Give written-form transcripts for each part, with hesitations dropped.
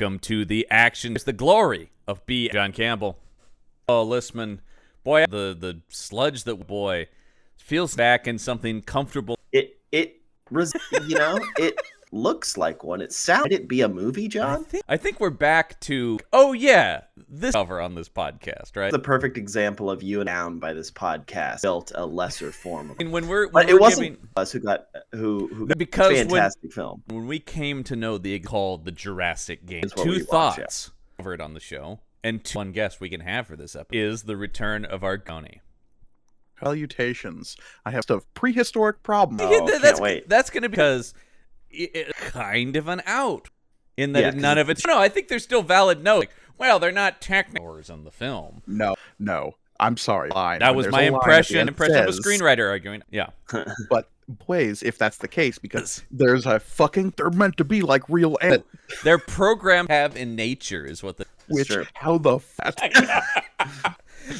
Welcome to the action. It's the glory of B. John Campbell. Oh, Listman. Boy, the sludge that, boy, feels back in something comfortable. It looks like one. It sounded it be a movie, John? I think we're back to, oh yeah, this cover on this podcast, right? The perfect example of you and down by this podcast built a lesser form of and it wasn't us who got because fantastic film. When we came to know the called the Jurassic game, That's what two we watch, thoughts covered on the show, and one guest we can have for this episode is the return of our Gorgone. Salutations. I have a prehistoric problem. Can't wait. That's going to be because it's kind of an out in that none of it's. No, I think there's still valid notes. Like, well, they're not technicals in the film. No. I'm sorry. That was my impression of a screenwriter arguing. Yeah. But boys, if that's the case, because they're meant to be like real animals. Their program have in nature is what the. Which, how the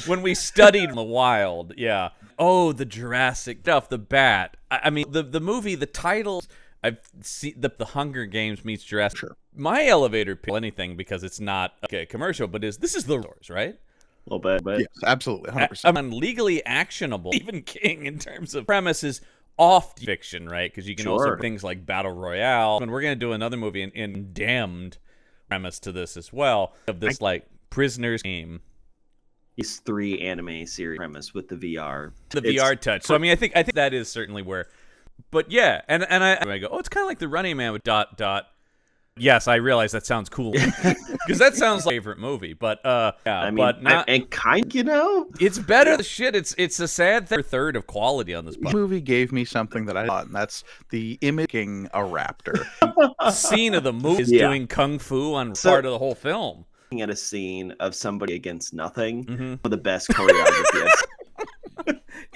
when we studied in the wild, yeah. Oh, the Jurassic stuff, the bat. I mean, the movie, the titles. I've seen the Hunger Games meets Jurassic. Sure. My elevator pitch, anything because it's not a commercial, but this is the doors, right? A little bit. Yes, absolutely, 100%. I'm legally actionable, even King in terms of premises. Off fiction, right? Because you can also things like Battle Royale. And we're going to do another movie in Damned premise to this as well of this prisoners game. These 3 anime series premise with the VR. VR touch. So I mean, I think that is certainly where. But yeah, and I go, oh, it's kind of like the Running Man with ... Yes, I realize that sounds cool because that sounds like a favorite movie, but yeah, I mean, but not. And kind, it's better than shit. It's a sad third of quality on this. This movie gave me something that I thought, and that's the imaging a raptor. Scene of the movie is doing kung fu on part of the whole film. At a scene of somebody against nothing, one of the best choreography.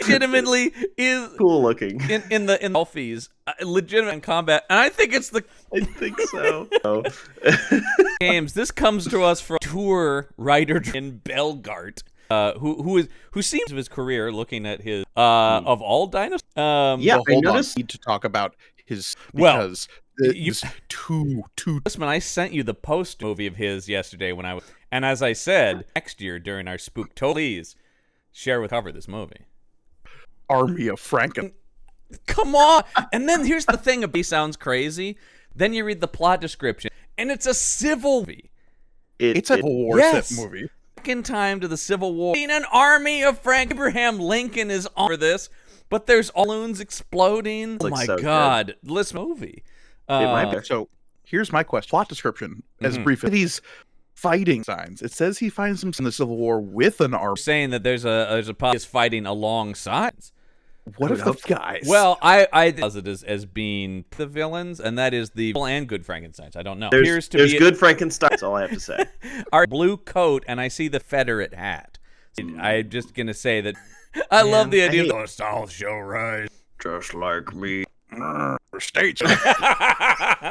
Legitimately is cool looking in the selfies, legitimate in combat, and I think it's the. I think so. Games. This comes to us from tour writer in Belgart, who seems of his career looking at his of all dinosaurs. I noticed need to talk about his because too. Listen, I sent you the post movie of his yesterday when I was, and as I said, next year during our Spooktober, please share with cover this movie. Army of Franken. Come on! And then here's the thing: it sounds crazy. Then you read the plot description, and it's a civil movie. It's a war movie. Back in time to the Civil War. An army of Frank Abraham Lincoln is on for this, but there's balloons exploding. Oh my God! This movie. So here's my question: plot description, as brief as he's fighting signs. It says he finds himself in the Civil War with an army. Saying that there's a is fighting alongside. What if the guys? Well, I does it as being the villains, and that is the evil and good Frankensteins. I don't know. There's good Frankenstein. That's all I have to say. Our blue coat, and I see the Confederate hat. I'm just gonna say that I love the idea of the South shall rise, just like me. Stay tuned.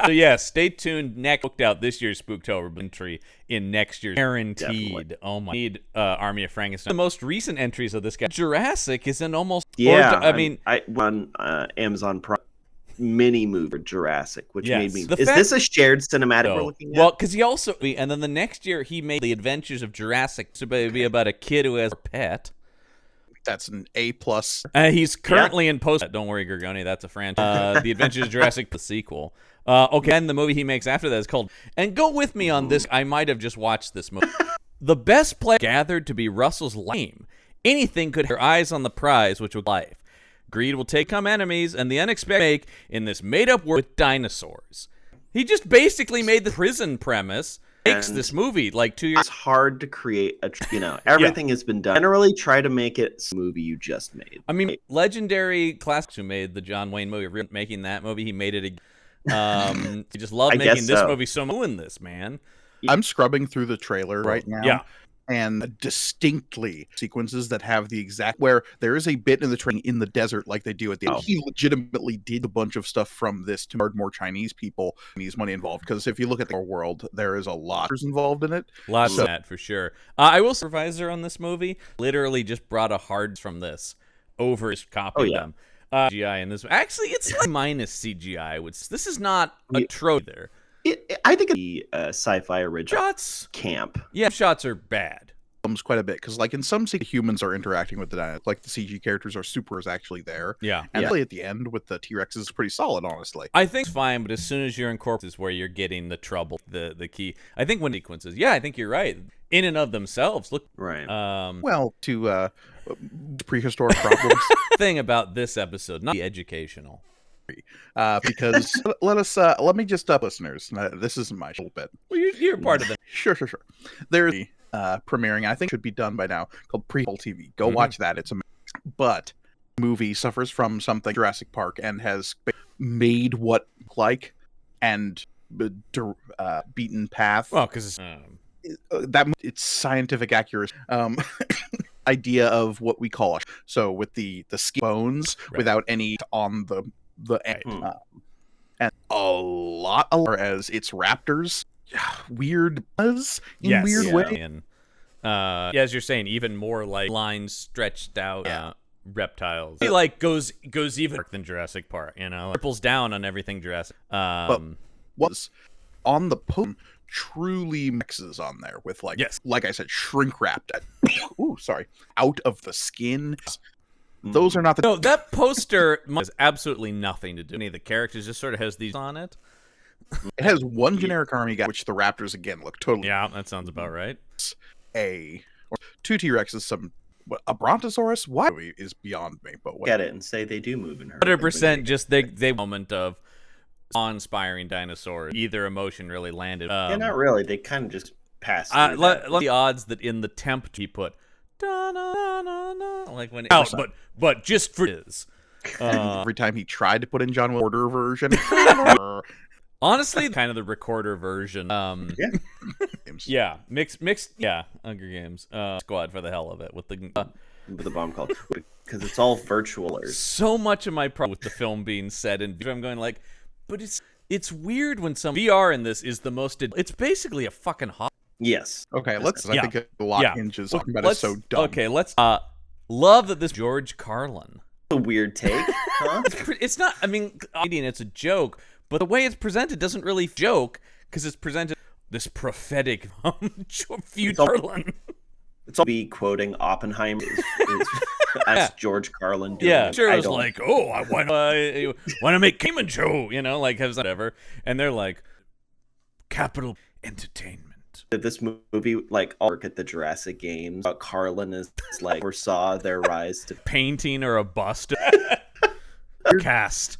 So yeah, stay tuned. Next, booked out this year's Spooktober entry in next year's guaranteed. Definitely. Oh my! Need Army of Frankenstein. The most recent entries of this guy, Jurassic, is in almost. Yeah, I on Amazon Prime mini movie for Jurassic, which made me. Is this a shared cinematic we're looking at? Well, because he also and then the next year he made The Adventures of Jurassic to be about a kid who has a pet. That's an A+. He's currently in post. Don't worry, Gorgone, that's a franchise. The Adventures of Jurassic, the sequel. Okay, and the movie he makes after that is called. And go with me on this. I might have just watched this movie. The best player gathered to be Russell's lame. Anything could have your eyes on the prize, which would life. Greed will take on enemies, and the unexpected make in this made-up world with dinosaurs. He just basically made the prison premise. Makes this movie like 2 years. It's hard to create everything has been done. Generally, try to make it a movie you just made. I mean, legendary classics who made the John Wayne movie, making that movie, he made it. He just loved making this movie. So doing this, man. I'm scrubbing through the trailer right now. Yeah. And distinctly sequences that have the exact where there is a bit in the train in the desert like they do at the end. He legitimately did a bunch of stuff from this to more Chinese people, Chinese money involved. Because if you look at the world, there is a lot involved in it. Lots of that for sure. I will supervisor on this movie literally just brought a hard from this over his copy of them. CGI in this actually it's like minus CGI. This is not a trope there. I think the sci-fi original shots camp. Yeah, shots are bad. Quite a bit because, like, in some humans are interacting with the dinosaurs, like the CG characters are supers actually there. Yeah, and really at the end with the T-Rex is pretty solid, honestly. I think it's fine, but as soon as you're incorporated, is where you're getting the trouble, the key. I think when sequences, I think you're right. In and of themselves, look right. Well, to prehistoric problems. Thing about this episode, not educational. Because let me just listeners. This isn't my little bit. Well, you're part of it. Sure. There's premiering, I think should be done by now, called Pre-Hole TV. Go watch that. It's amazing. But movie suffers from something Jurassic Park and has made what like and beaten path. Well, because that it's scientific accuracy. Idea of what we call so with the skin bones without any on the end. And a lot as it's raptors. Weird buzz in weird way. And, as you're saying, even more like lines stretched out reptiles. He like goes even than Jurassic Park, triples down on everything Jurassic. But was on the post truly mixes on there with like I said, shrink wrapped. Out of the skin. Those are not the. No, that poster has absolutely nothing to do. Any of the characters just sort of has these on it. It has one generic army guy, which the raptors again look totally. Yeah, that sounds about right. Two T-Rexes, a Brontosaurus. Why is beyond me, but get it and say they do move in her. 100% just they moment of awe-inspiring dinosaurs. Either emotion really landed. Not really. They kind of just passed. The odds that in the temp he put, like when out, but just for his. Every time he tried to put in John Order version. Honestly, kind of the recorder version. Mixed. Yeah, Hunger Games. Squad for the hell of it with the bomb call because it's all virtual. So much of my problem with the film being set in, I'm going like, but it's weird when some VR in this is the most. It's basically a fucking hot. Yes. Okay. I think a lot hinges on that. It's so dumb. Okay. Let's. Love that this George Carlin. A weird take. Huh? It's not. I mean, it's a joke. But the way it's presented doesn't really joke because it's presented this prophetic future. It's all be quoting Oppenheimer as George Carlin doing. Yeah, sure. It was like, I want to make Cayman show, like has whatever, and they're like, capital entertainment. Did this movie work at the Jurassic Games? Carlin is like foresaw their rise to painting or a bust. Cast.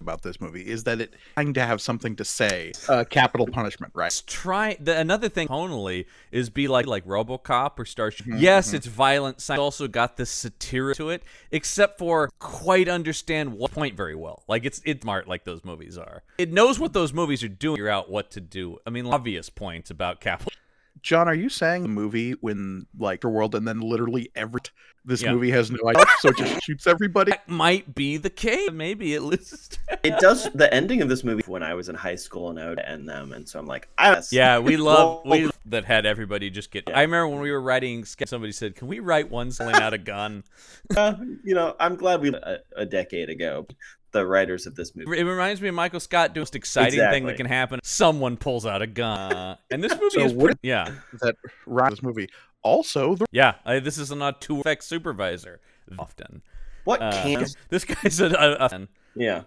About this movie is that it trying to have something to say. Capital punishment, right? Another thing tonally is be like RoboCop or Starship. Yes, it's violent. It's also got this satire to it, except for quite understand what point very well. Like it's smart, like those movies are. It knows what those movies are doing. Figure out what to do. I mean, obvious points about capital. John, are you saying the movie when the world and then literally this movie has no idea, so it just shoots everybody? That might be the case. Maybe it loses. It does. The ending of this movie when I was in high school and I would end them, and so I'm like, we love that had everybody just get. I remember when we were writing, somebody said, "Can we write one selling out a gun?" I'm glad we a decade ago. The writers of this movie. It reminds me of Michael Scott doing the most exciting thing that can happen. Someone pulls out a gun, and this movie is that this movie also. This is not to effect supervisor often. What can this guy's a yeah.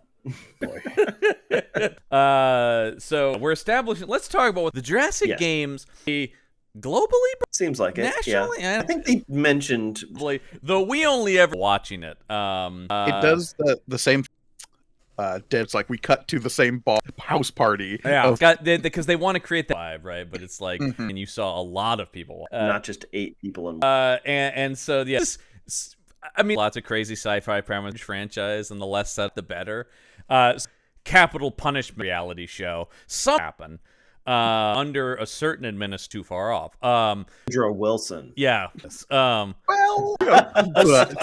So we're establishing. Let's talk about what the Jurassic Games. Globally, seems like it. Nationally, yeah. I think they mentioned, though we only ever watching it. It does the same. It's like we cut to the same house party. Yeah, because they want to create that vibe, right? But it's like, and you saw a lot of people, not just 8 people in. And so I mean, lots of crazy sci-fi franchise, and the less set, the better. Capital punishment reality show. Some happen. Under a certain administration too far off. Woodrow Wilson. Yeah.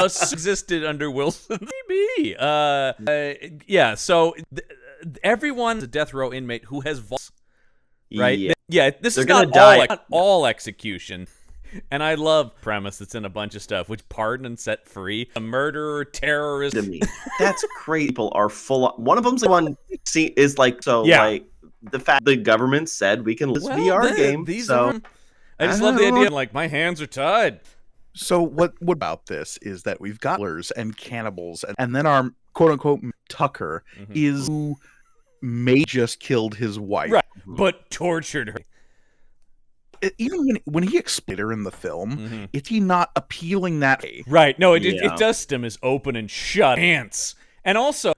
Existed under Wilson. Maybe. So everyone's a death row inmate who has voice. Right? Yeah, this is not all execution. And I love premise that's in a bunch of stuff, which pardon and set free, a murderer, terrorist. To me, that's crazy. People are full. One of them's the one is like so like the fact the government said we can list VR game. I just love the idea. Like, my hands are tied. So what about this is that we've got killers and cannibals, and then our quote unquote Tucker is who may just killed his wife, right? But tortured her. Even when he explained her in the film, is he not appealing that way? Right. No, it does stem as open and shut ants. And also,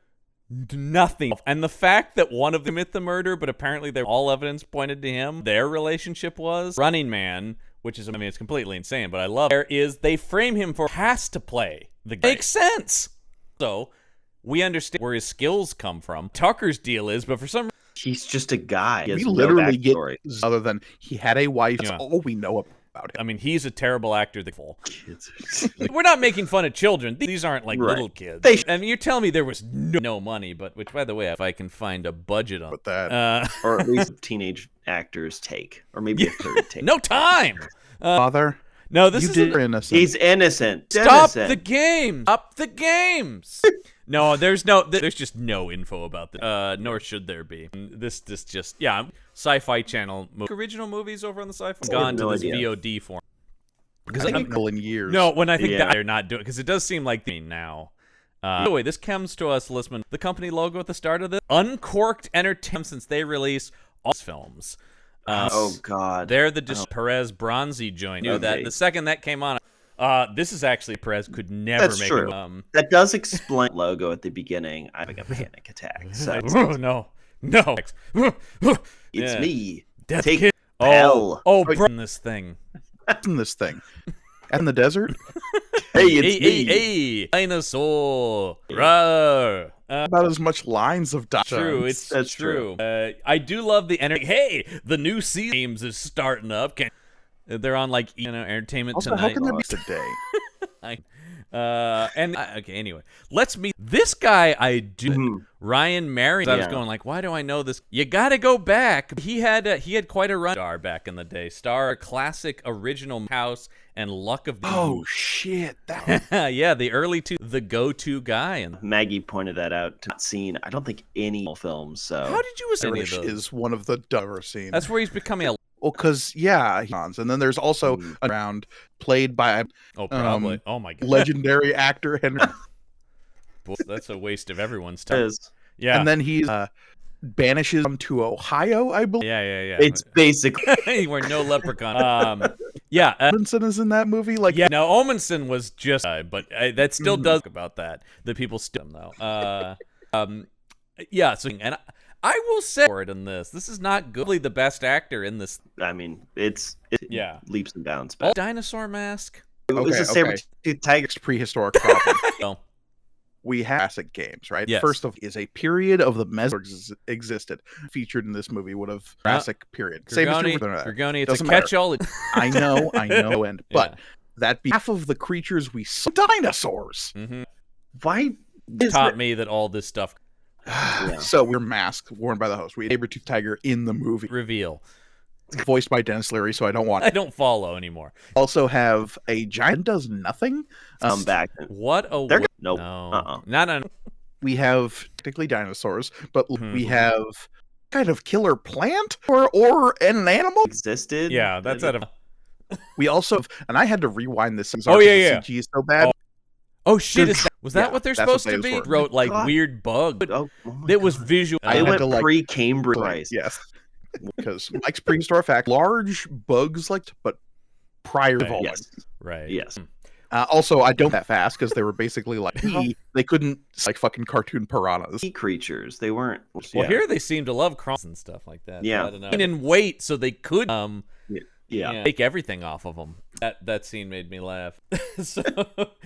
nothing. And the fact that one of them admitted the murder, but apparently all evidence pointed to him, their relationship was Running Man, which is, I mean, it's completely insane, but I love it. They frame him for has to play the game. Makes sense. So, we understand where his skills come from. Tucker's deal is, but for some reason, he's just a guy. We literally get other than he had a wife. That's all we know about him. I mean, he's a terrible actor. We're not making fun of children. These aren't like little kids. I mean, you're telling me there was no money, but which, by the way, if I can find a budget on that, or at least teenage actors take, or maybe a third take. No time. Father. No, this is innocent. He's innocent. Stop the games. Stop the games. No, there's just no info about this. Nor should there be. This just Sci-Fi Channel original movies over on the Sci-Fi gone to this VOD form. Because in years. No, when I think that they're not doing, because it does seem like now. By the way, this comes to us, Listman. The company logo at the start of this, Uncorked Entertainment, since they release all films. Oh God! They're the Perez Bronzy joint. Knew that the second that came on. This is actually Perez could never That's make true. That does explain logo at the beginning. I have a panic attack. So no. It's me. Death Take Kid. Hell. In this thing. In this thing. In the desert. Hey, it's me. Hey, dinosaur. Rawr. About as much lines of dialogue. That's true. I do love the energy. Hey, the new Sea Games is starting up. They're on like entertainment also, tonight. How can that be today? Okay. Anyway, let's meet this guy. Ryan Marion. I was going like, why do I know this? You got to go back. He had quite a run. Star back in the day. Star classic original House and Luck of the. Oh shit! Yeah, the early the go-to guy. And Maggie pointed that out. Not seen. I don't think any films. So how did you see any of those? Is one of the dumber scenes. That's where he's becoming a. Well, because and then there's also a round played by probably oh my god legendary actor Henry. That's a waste of everyone's time. Yeah, and then he banishes him to Ohio, I believe. Yeah. It's basically where no leprechaun. Omenson is in that movie. Like, no, Omenson was just, but that still does about that. The people still though. So and. I will say for it in this. This is not goodly the best actor in this. I mean, it's leaps and bounds. But dinosaur mask. It was a saber-toothed tiger's prehistoric problem. We have Jurassic games, right? Yes. First of is a period of the Mesozoic existed featured in this movie would have Jurassic period. Gorgone, it's a catch-all. I know, but that half of the creatures we saw dinosaurs. Why taught me that all this stuff. So we're masked, worn by the host. We had a saber-toothed tiger in the movie. Reveal. Voiced by Dennis Leary, so I don't want it. I don't follow anymore. Also have a giant does nothing. Back. What a nope. No. We have technically dinosaurs, but we have kind of killer plant or an animal existed. Yeah, that's out of. We also have, and I had to rewind this. Oh yeah. CG is so bad. Oh shit! Was that what they're supposed to be? Wrote like weird bug. It was visual. I went pre-Cambridge. Yes, because Mike's prehistoric fact: large bugs but prior volume. Yes. Right. Yes. Also, I don't that fast because they were basically like they couldn't like fucking cartoon piranhas. Sea creatures. They weren't. Well, here they seem to love crawls and stuff like that. Yeah. So I don't know. And wait, so they could Yeah. take everything off of them. That scene made me laugh. So,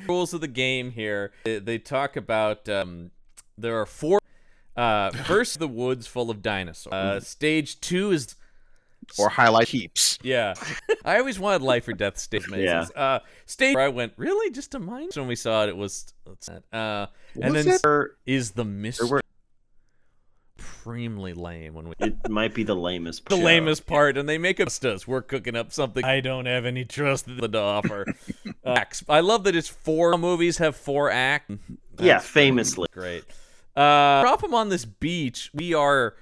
rules of the game here. They talk about there are 4. First, the woods full of dinosaurs. Stage 2 is or highlight heaps. Yeah, I always wanted life or death stage mazes. Yeah. Stage where I went really just a mine. So when we saw it, it was and then is the mystery. Supremely lame when we. It might be the lamest. The lamest part, and they make us. We're cooking up something. I don't have any trust in the offer. I love that it's 4 movies have 4 acts. Yeah, famously great. Drop them on this beach. We are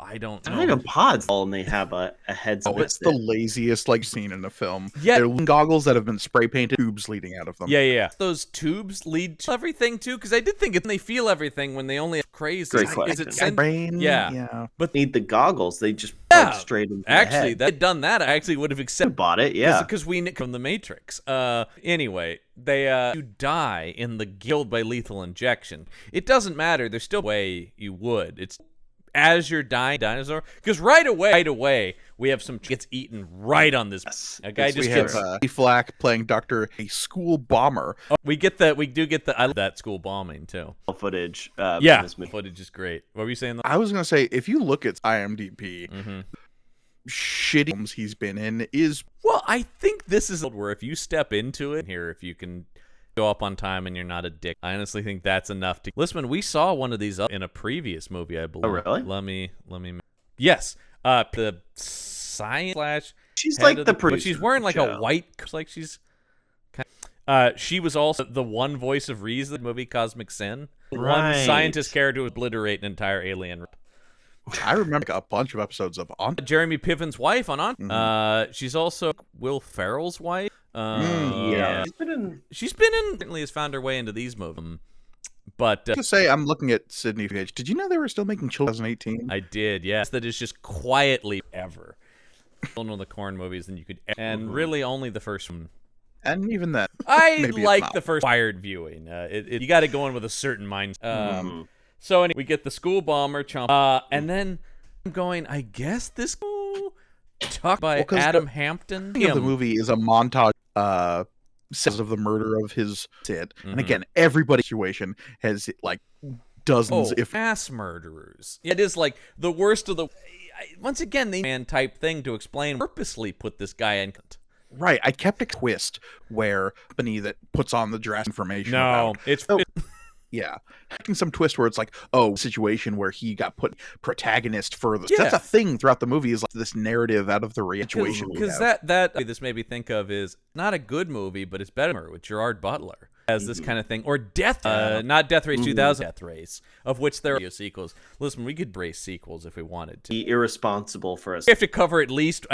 I don't They're know. not even pods, and they have a headset. Oh, it's the laziest scene in the film. Yeah. They're goggles that have been spray painted, tubes leading out of them. Yeah. Those tubes lead to everything too, because I did think they feel everything when they only have crazy. Great question. Is it brain? Yeah. But need the goggles. They just plug straight into the head. They'd done that. I actually would have accepted. Bought it, yeah. Because we knew from the Matrix. Anyway, they you die in the killed by lethal injection. It doesn't matter. There's still a way you would. It's as you're dying, dinosaur. Because right away, we have some gets eaten right on this. Yes. A guy just we gets. have Flack playing a school bomber. Oh, we do get the. I love that school bombing too. Footage. Footage is great. What were you saying? I was gonna say, if you look at IMDb, shitty films he's been in is. Well, I think this is where if you step into it here, if you can go up on time and you're not a dick, I honestly think that's enough to. Listen, we saw one of these up in a previous movie, I believe. Oh, really? Let me. Yes. The science slash. She's like the producer, but she's wearing like a white, like she's. She was also the one voice of reason in the movie Cosmic Sin. Right. One scientist character would obliterate an entire alien. I remember a bunch of episodes of On. Jeremy Piven's wife on. She's also Will Ferrell's wife. Yeah. She's been in. Certainly has found her way into these movies. But to say, I'm looking at Sydney Page. Did you know they were still making 2018? I did. Yes, that is just quietly ever. One of the Corn movies, and you could, and really only the first one. And even that, I like the first wired viewing. You got to go in with a certain mind. So anyway, we get the school bomber chomp, and then I'm going. I guess this talk by Adam Hampton. The movie is a montage. Says of the murder of his Sid, and again, everybody's situation has like dozens, if mass murderers. It is like the worst of the. Once again, the man type thing to explain. Purposely put this guy in. Right, I kept a twist where Benny that puts on the Jurassic information. No, it's. Yeah, having some twist where it's like, situation where he got put protagonist for this. That's a thing throughout the movie, is like this narrative out of the situation. Because that this made me think of is not a good movie, but it's better with Gerard Butler as this kind of thing, or not Death Race 2000, Death Race, of which there are sequels. Listen, we could brace sequels if we wanted to. Be irresponsible for us. We have to cover at least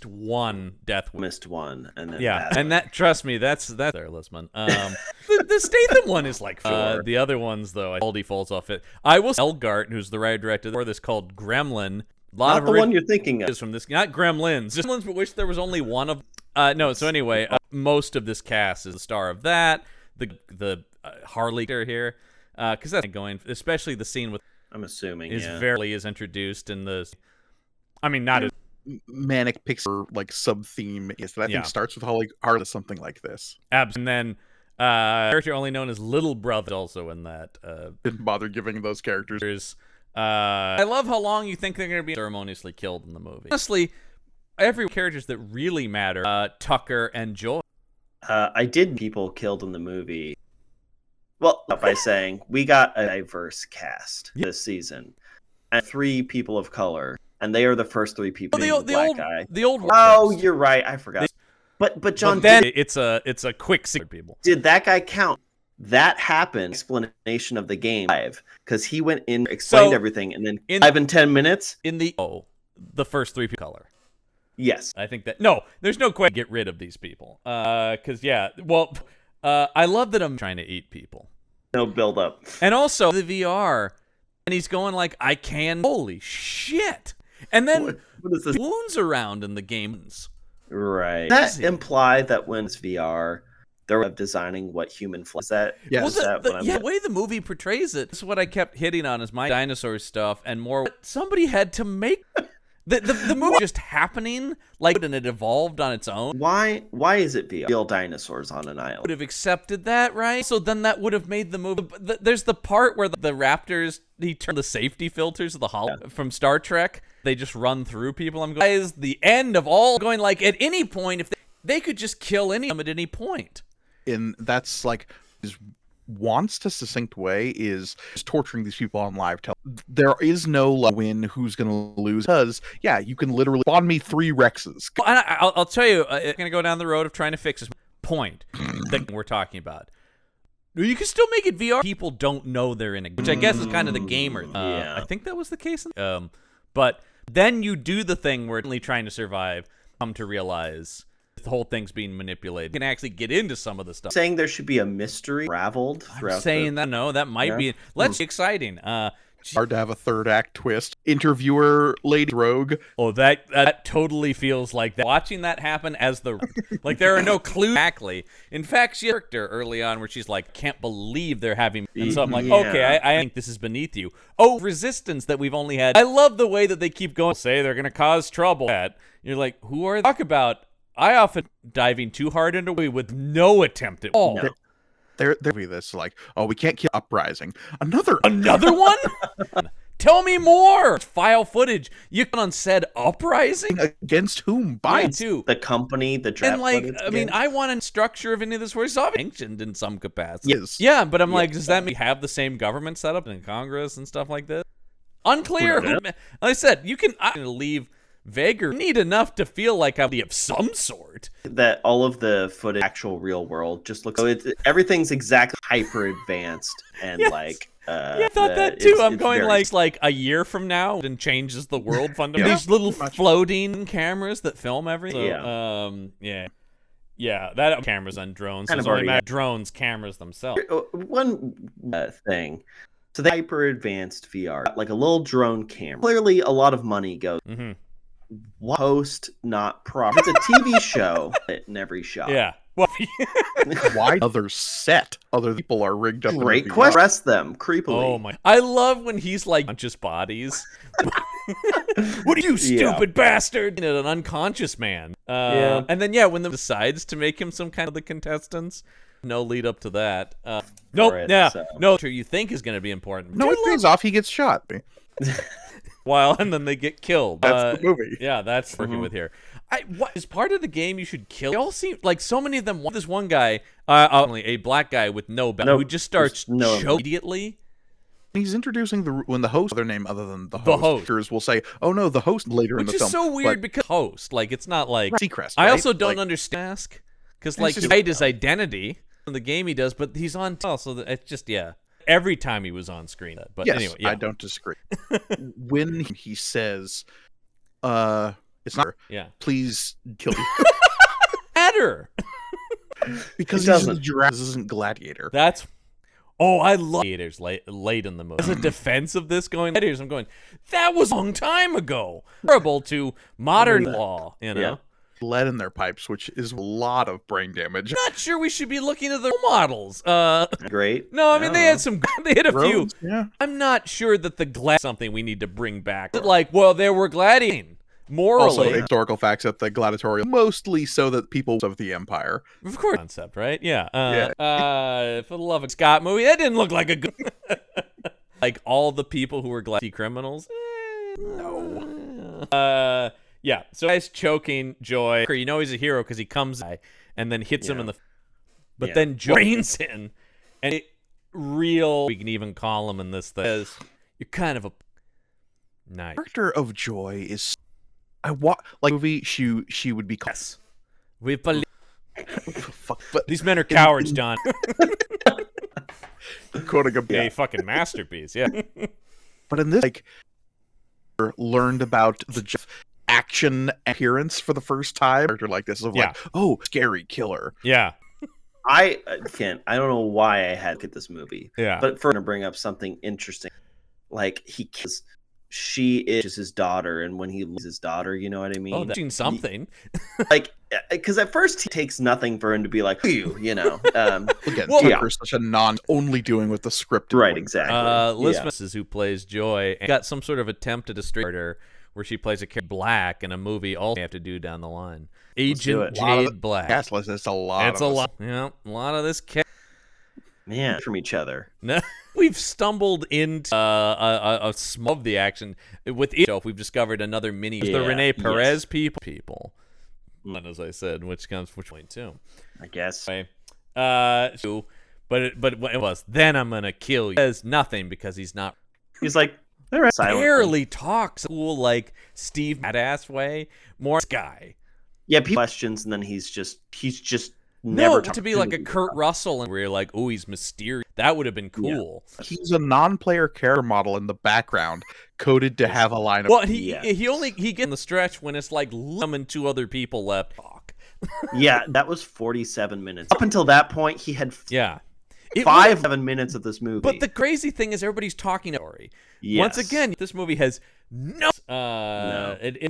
one Death. Missed one, and then and that trust me, that's there, Lisman. The Statham one is like the other ones though. Aldi falls off it. I will. Elgart, who's the writer director for this, called Gremlin. Not the one you're thinking of. Is from this, not Gremlins. Gremlins, but wish there was only one of. No. So anyway, most of this cast is the star of that. The Harley here, because that's going, especially the scene with. I'm assuming is is introduced in the. I mean, not as manic picture like sub theme is that I think starts with Harley something like this. And then character only known as Little Brother also in that. Didn't bother giving those characters. I love how long you think they're going to be ceremoniously killed in the movie. Honestly, every characters that really matter, Tucker and Joy. I did people killed in the movie. Well, by saying we got a diverse cast this season, and 3 people of color, and they are the first 3 people. The old. Oh, you're right. I forgot. But John, then it's a quick secret. People. Did that guy count? That happened. Explanation of the game live, because he went in, explained everything, and then 5 and 10 minutes in the first 3 people of color. Yes, I think that there's no way to get rid of these people. Because I love that I'm trying to eat people. No build up, and also the VR, and he's going like, I can. Holy shit! And then what is this? Wounds around in the games. Right. Does that imply that when it's VR, they're designing what human flesh is that? Yeah. The way the movie portrays it. This is what I kept hitting on is my dinosaur stuff and more. Somebody had to make. The movie just happening and it evolved on its own. Why is it real dinosaurs on an island? Would have accepted that, right? So then that would have made the movie. There's the part where the raptors, he turned the safety filters of the hollow from Star Trek. They just run through people. I'm going, is the end of all going like at any point if they could just kill any of them at any point. And that's like wants to succinct way is torturing these people on live tell. There is no win who's going to lose, because you can literally spawn me 3 Rexes. Well, I'll tell you, I'm going to go down the road of trying to fix this point that we're talking about. You can still make it VR. People don't know they're in it, which I guess is kind of the gamer. I think that was the case. But then you do the thing where you're trying to survive, come to realize the whole thing's being manipulated. You can actually get into some of the stuff. Saying there should be a mystery raveled throughout. I'm saying that no, that might be. Let's be exciting. Hard to have a third act twist. Interviewer Lady Rogue. Oh, that totally feels like that. Watching that happen as like there are no clues exactly. In fact, she had a character early on where she's like, can't believe they're having, and so I'm like, okay, I think this is beneath you. Oh, resistance that we've only had. I love the way that they keep going. Say they're gonna cause trouble. You're like, who are they? Talk about? I often diving too hard into it with no attempt at all. No. There be this like, oh, we can't kill Uprising. Another one? Tell me more. File footage. You can on said Uprising against whom? By too. The company, the draft. And like, I mean, I want a structure of any of this where it's sanctioned in some capacity. Yes. Yeah, but I'm like, does that mean we have the same government set up in Congress and stuff like this? Unclear. Like I said, I'm gonna leave vaguer. Need enough to feel like I'm of some sort. That all of the footage, actual real world, just looks. So everything's exactly hyper advanced and like. Yeah, I thought that too. I'm going like a year from now and changes the world fundamentally. These little floating cameras that film everything. So, yeah. That cameras on drones. Kind of already drones, cameras themselves. One thing. So the hyper advanced VR, like a little drone camera. Clearly, a lot of money goes. Mm-hmm. Host not proper. It's a TV show in every shot. Yeah. Well, why other people are rigged up? Great question. Arrest them creepily. Oh my! I love when he's like conscious bodies. What are you, stupid bastard? An unconscious man. And then when the decides to make him some kind of the contestants. No lead up to that. Nope. No. You think is going to be important. No, it pays off. He gets shot. And then they get killed. That's the movie. Yeah, that's working with here. What is part of the game you should kill? They all seem like so many of them want this one guy, only a black guy with no back, who just starts choking immediately. He's introducing when the host, other name other than the host, will say, "Oh no, the host" later in the film. Which is so weird because host, like it's not like Seacrest. I also don't understand because like he hid his identity in the game he does, but he's on so it's just every time he was on screen. But yes, anyway, I don't disagree. When he says, it's not. Yeah. Please kill me. Matter. Because this isn't Gladiator. That's. Oh, I love Gladiators late in the movie. As a defense of this Gladiators, I'm going, that was a long time ago. Terrible to modern law, you know? Yeah. Lead in their pipes, which is a lot of brain damage. Not sure we should be looking at the models. Great. No, I mean, they had a few. Yeah. I'm not sure that the is something we need to bring back. Like, well, there were gladiating. Morally. Also, historical facts at the gladiatorial, mostly so that people of the empire. Of course. Concept, right? Yeah. For the love of Scott movie, that didn't look like a good. Like all the people who were criminals. No. Yeah. So guy's choking Joy. You know he's a hero because he comes and then hits him in the. But then Joy brains in, and we can even call him in this thing. You're kind of a nice character of Joy is. Movie she would be called. Yes. We believe. Fuck, but these men are cowards, John. Quoting a fucking masterpiece, yeah. But in this, learned about the action appearance for the first time. Character like this of scary killer. Yeah. I don't know why I had to get this movie. Yeah. But for to bring up something interesting, like he kills. She is his daughter, and when he loses his daughter, you know what I mean? Oh, that's something. Because at first it takes nothing for him to be like, you know. Again, Tucker's such a only doing with the script. Right, exactly. Liz is who plays Joy, and got some sort of attempt at a straight her where she plays a character black in a movie. All they have to do down the line. Agent Jade Black. It's a lot. It's a lot. Yeah, a lot of this. Man, from each other. No, we've stumbled into a small of the action with itself. We've discovered another mini. The Rene Perez people. And as I said, which comes which point too. I guess. Anyway, but it was then I'm gonna kill you. He says nothing because he's not. He's like all right. Barely talks cool like Steve badass way. More guy. Yeah, questions and then he's just never to be like a Kurt Russell, and where you're like, oh, he's mysterious. That would have been cool. Yeah. He's a non-player character model in the background, coded to have a line of. Well, he gets in the stretch when it's like him and 2 other people left. Yeah, that was 47 minutes. Up until that point, he had 7 minutes of this movie. But the crazy thing is, everybody's talking story. Yes. Once again, this movie has no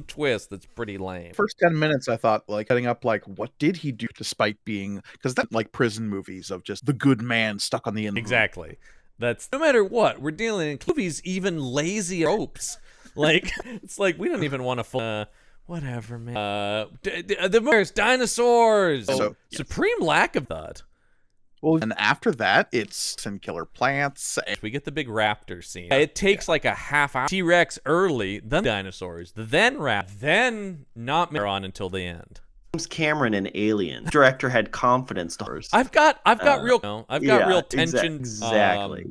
twist that's pretty lame. First 10 minutes, I thought, like, setting up, like, what did he do despite being, because that's like prison movies of just the good man stuck on the end. Exactly. That's no matter what we're dealing in. Movies even lazy ropes. Like it's like we don't even want to. Whatever, man. There's dinosaurs. Supreme lack of that. Well, and after that, it's and killer plants. We get the big raptor scene. It takes like a half hour. T-Rex early, then dinosaurs, then then not on until the end. James Cameron in Alien. The director had confidence to her. I've got real tension. Exactly.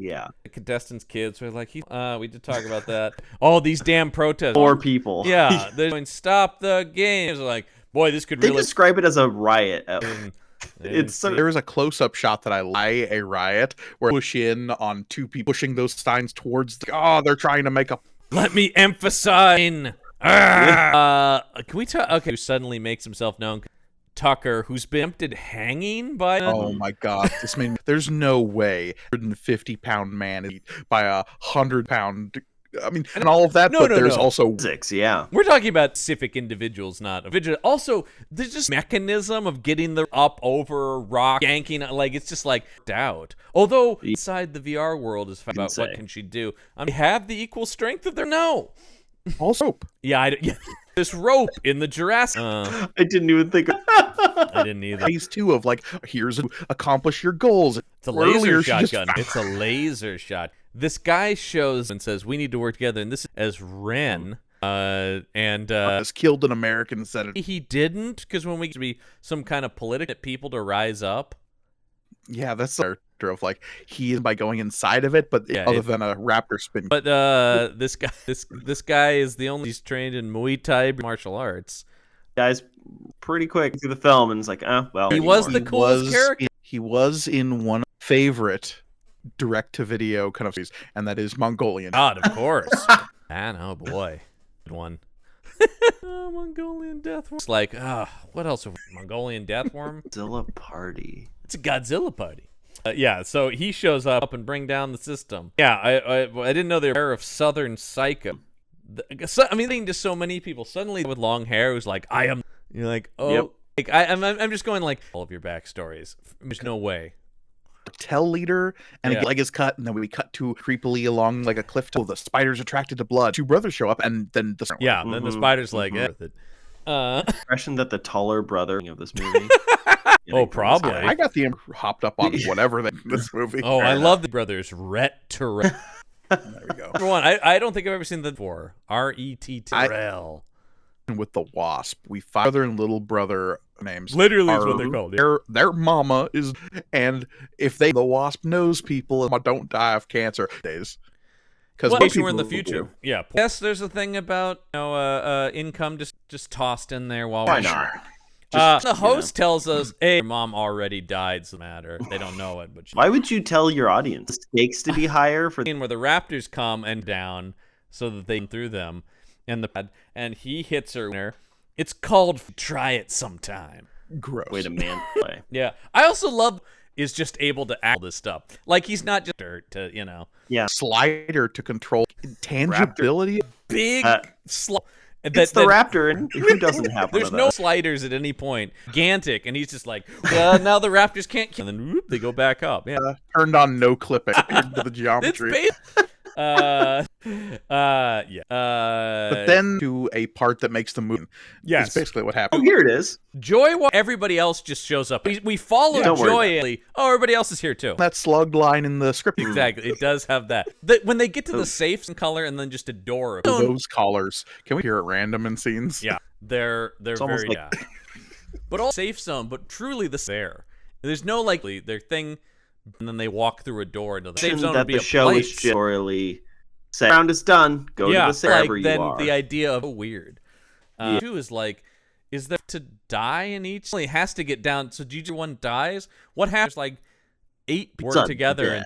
The contestants' kids were like, we did talk about that. Oh, these damn protests. 4 people. Yeah, they're going stop the game. It's like, boy, this could really. They describe it as a riot. There is a close-up shot that a riot where push in on 2 people pushing those signs towards. They're trying to make a. Let me emphasize. Can we talk? Okay, who suddenly makes himself known? Tucker, who's been attempted hanging by. Oh my God! This made me. There's no way 150-pound man is by 100-pound. I mean, and all of that, but there's also 6. Yeah, we're talking about specific individuals, not individual. Also, there's just mechanism of getting the up over rock, yanking. Like it's just like doubt. Although inside the VR world is about what can she do. Have the equal strength of their no. Also, this rope in the Jurassic. I didn't even think. I didn't either. Phase 2 of like, here's accomplish your goals. It's a laser shotgun. It's a laser shot. This guy shows and says, "We need to work together." And this is as Ren. Has killed an American senator. He didn't, because when we be some kind of political people to rise up. Yeah, that's the character of like he is by going inside of it, but other than a raptor spin. But this guy is the only. He's trained in Muay Thai martial arts. Guy's pretty quick through the film, and it's like, well, he was the coolest character. He was in one favorite direct-to-video kind of series, and that is Mongolian. God, of course. Man, oh boy, good one. Mongolian Deathworm. It's like, what else? Mongolian Deathworm. Godzilla Party. It's a Godzilla party. So he shows up and bring down the system. Yeah, I didn't know they were aware of Southern Psycho. To so many people suddenly with long hair who's like, I am. You're like, oh, yep. Like I'm just going like all of your backstories. There's no way. Tell leader and a leg is cut, and then we cut to creepily along like a cliff. The spider's attracted to blood. 2 brothers show up, and then then the spider's like, with it. Impression that the taller brother of this movie. Probably. I got the hopped up on whatever this movie. Oh, I love the brothers Rhett Terrell. There we go. Number 1, I don't think I've ever seen that before. R.E.T. Terrell. With the Wasp, we father and little brother names. Literally is what they're called. Their mama is, and if the Wasp knows people and don't die of cancer days. Because we're in the future. Yeah. Yes, there's a thing about income just tossed in there while why not? The host tells us, "Hey, your mom already died." So matter. They don't know it, but why would you tell your audience the stakes to be higher for where the raptors come and down so that they can through them, and he hits her. It's called "Try It Sometime." Gross. Way to man play. Yeah, I also love is just able to act all this stuff. Like he's not just dirt to slider to control tangibility. Raptor. Big It's the raptor, and who doesn't have one There's of those? no sliders at any point. Gigantic, and he's just like, well, now the raptors can't kill. And then whoop, they go back up. Yeah, turned on no clipping into the geometry. But then to a part that makes the movie. Yes, it's basically what happened. Oh, here it is. Joy. Everybody else just shows up. We follow Joy. Oh, everybody else is here too. That slugged line in the script. Exactly, it does have that. When they get to the safes and color, and then just a door. Those collars. Can we hear at random in scenes? Yeah, they're very But all safe zone. But truly, there. There's no their thing. And then they walk through a door into the safe zone. That the show is generally round is done. Go to the safe wherever you are. The idea of weird. Two is like is there to die in each? It has to get down. So one dies. What happens? Like 8 people work together, and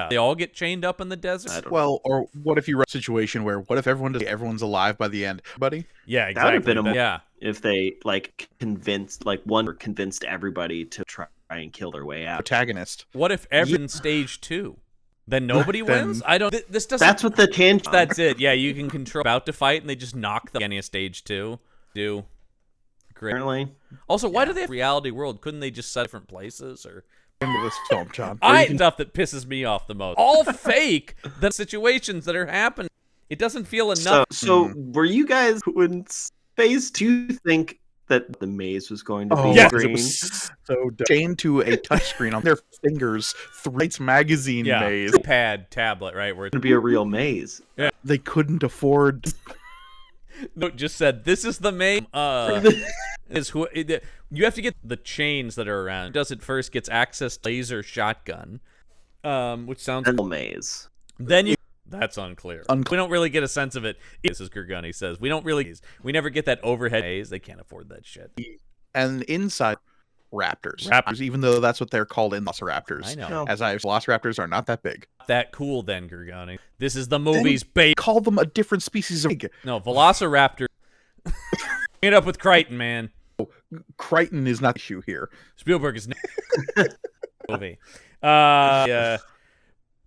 they all get chained up in the desert. Well, or what if you run a situation where what if everyone's alive by the end, buddy? Yeah, exactly. That would have been if they convinced everybody to try and kill their way out. Protagonist. What if in stage 2? Then nobody wins? I don't. This doesn't. That's what the tangent. That's it. Yeah, you can control about to fight, and they just knock the beginning of stage 2. Great. Apparently. Also, why do they have a reality world? Couldn't they just set different places or? Into this film, John. Stuff that pisses me off the most. All fake. The situations that are happening. It doesn't feel enough. So were you guys in phase 2 think that the maze was going to be green? It was so chained to a touchscreen on their fingers, Threats magazine maze. Tablet, right? Where it's going to be a real maze. Yeah. They couldn't afford. No, it just said, this is the maze. You have to get the chains that are around. Does it first, gets access to laser shotgun, which sounds a maze. Then that's unclear. We don't really get a sense of it. This is Gorgone says. We never get that overhead maze. They can't afford that shit. And inside raptors, even though that's what they're called in Velociraptors. I know. Velociraptors are not that big. That cool then, Gorgone. This is the movie's bait. Call them a different species of pig. No, Velociraptor. Get up with Crichton, man. Crichton is not the issue here. Spielberg is movie.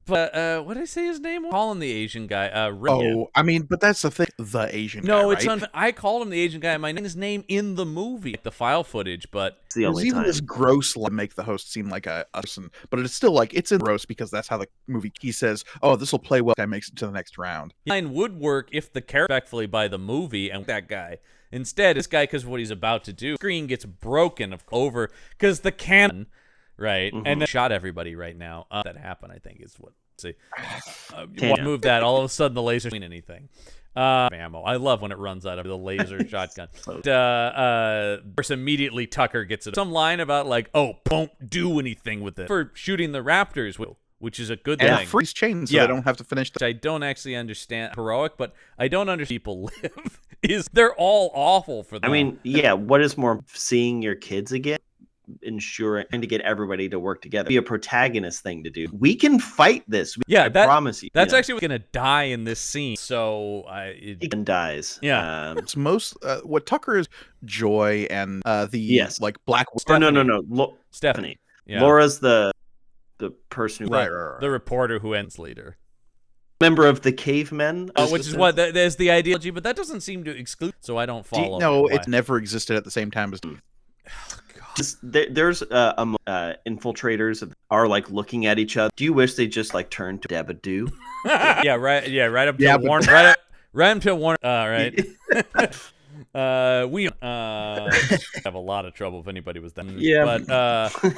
But what did I say his name was? Call him the Asian guy. I mean, but that's the thing. The Asian guy, it's I called him the Asian guy. My name in the movie, the file footage, but it's the only even time. This gross make the host seem like a person, but it's still like it's in gross because that's how the movie. He says, "Oh, this will play well." Guy makes it to the next round. Line would work if the character respectfully by the movie and that guy. Instead, this guy, because what he's about to do, screen gets broken over because the cannon, right, and then shot everybody right now. That happened, I think, is what. See, move that. All of a sudden, the laser mean anything. Ammo. I love when it runs out of the laser shotgun. Course, immediately Tucker gets it. Some line about like, "Oh, won't do anything with it for shooting the raptors," which is a good thing. And freeze chains, so they don't have to finish. Which I don't actually understand. Heroic, but I don't understand. People live is they're all awful for them. I mean, yeah. What is more, seeing your kids again? Ensuring to get everybody to work together be a protagonist thing to do. We can fight this. I promise you. That's actually gonna die in this scene. So he dies. Yeah, it's most what Tucker is Joy and like Black. No. Stephanie. Yeah. Laura's the person who the reporter who ends leader. Member of the cavemen. Which is what there's the ideology, but that doesn't seem to exclude. So I don't follow. No, it never existed at the same time as. There's infiltrators that are like looking at each other. Do you wish they just like turned to Debadoo? right up to Warren. Right up to Warren. Right. We have a lot of trouble if anybody was there. Yeah. But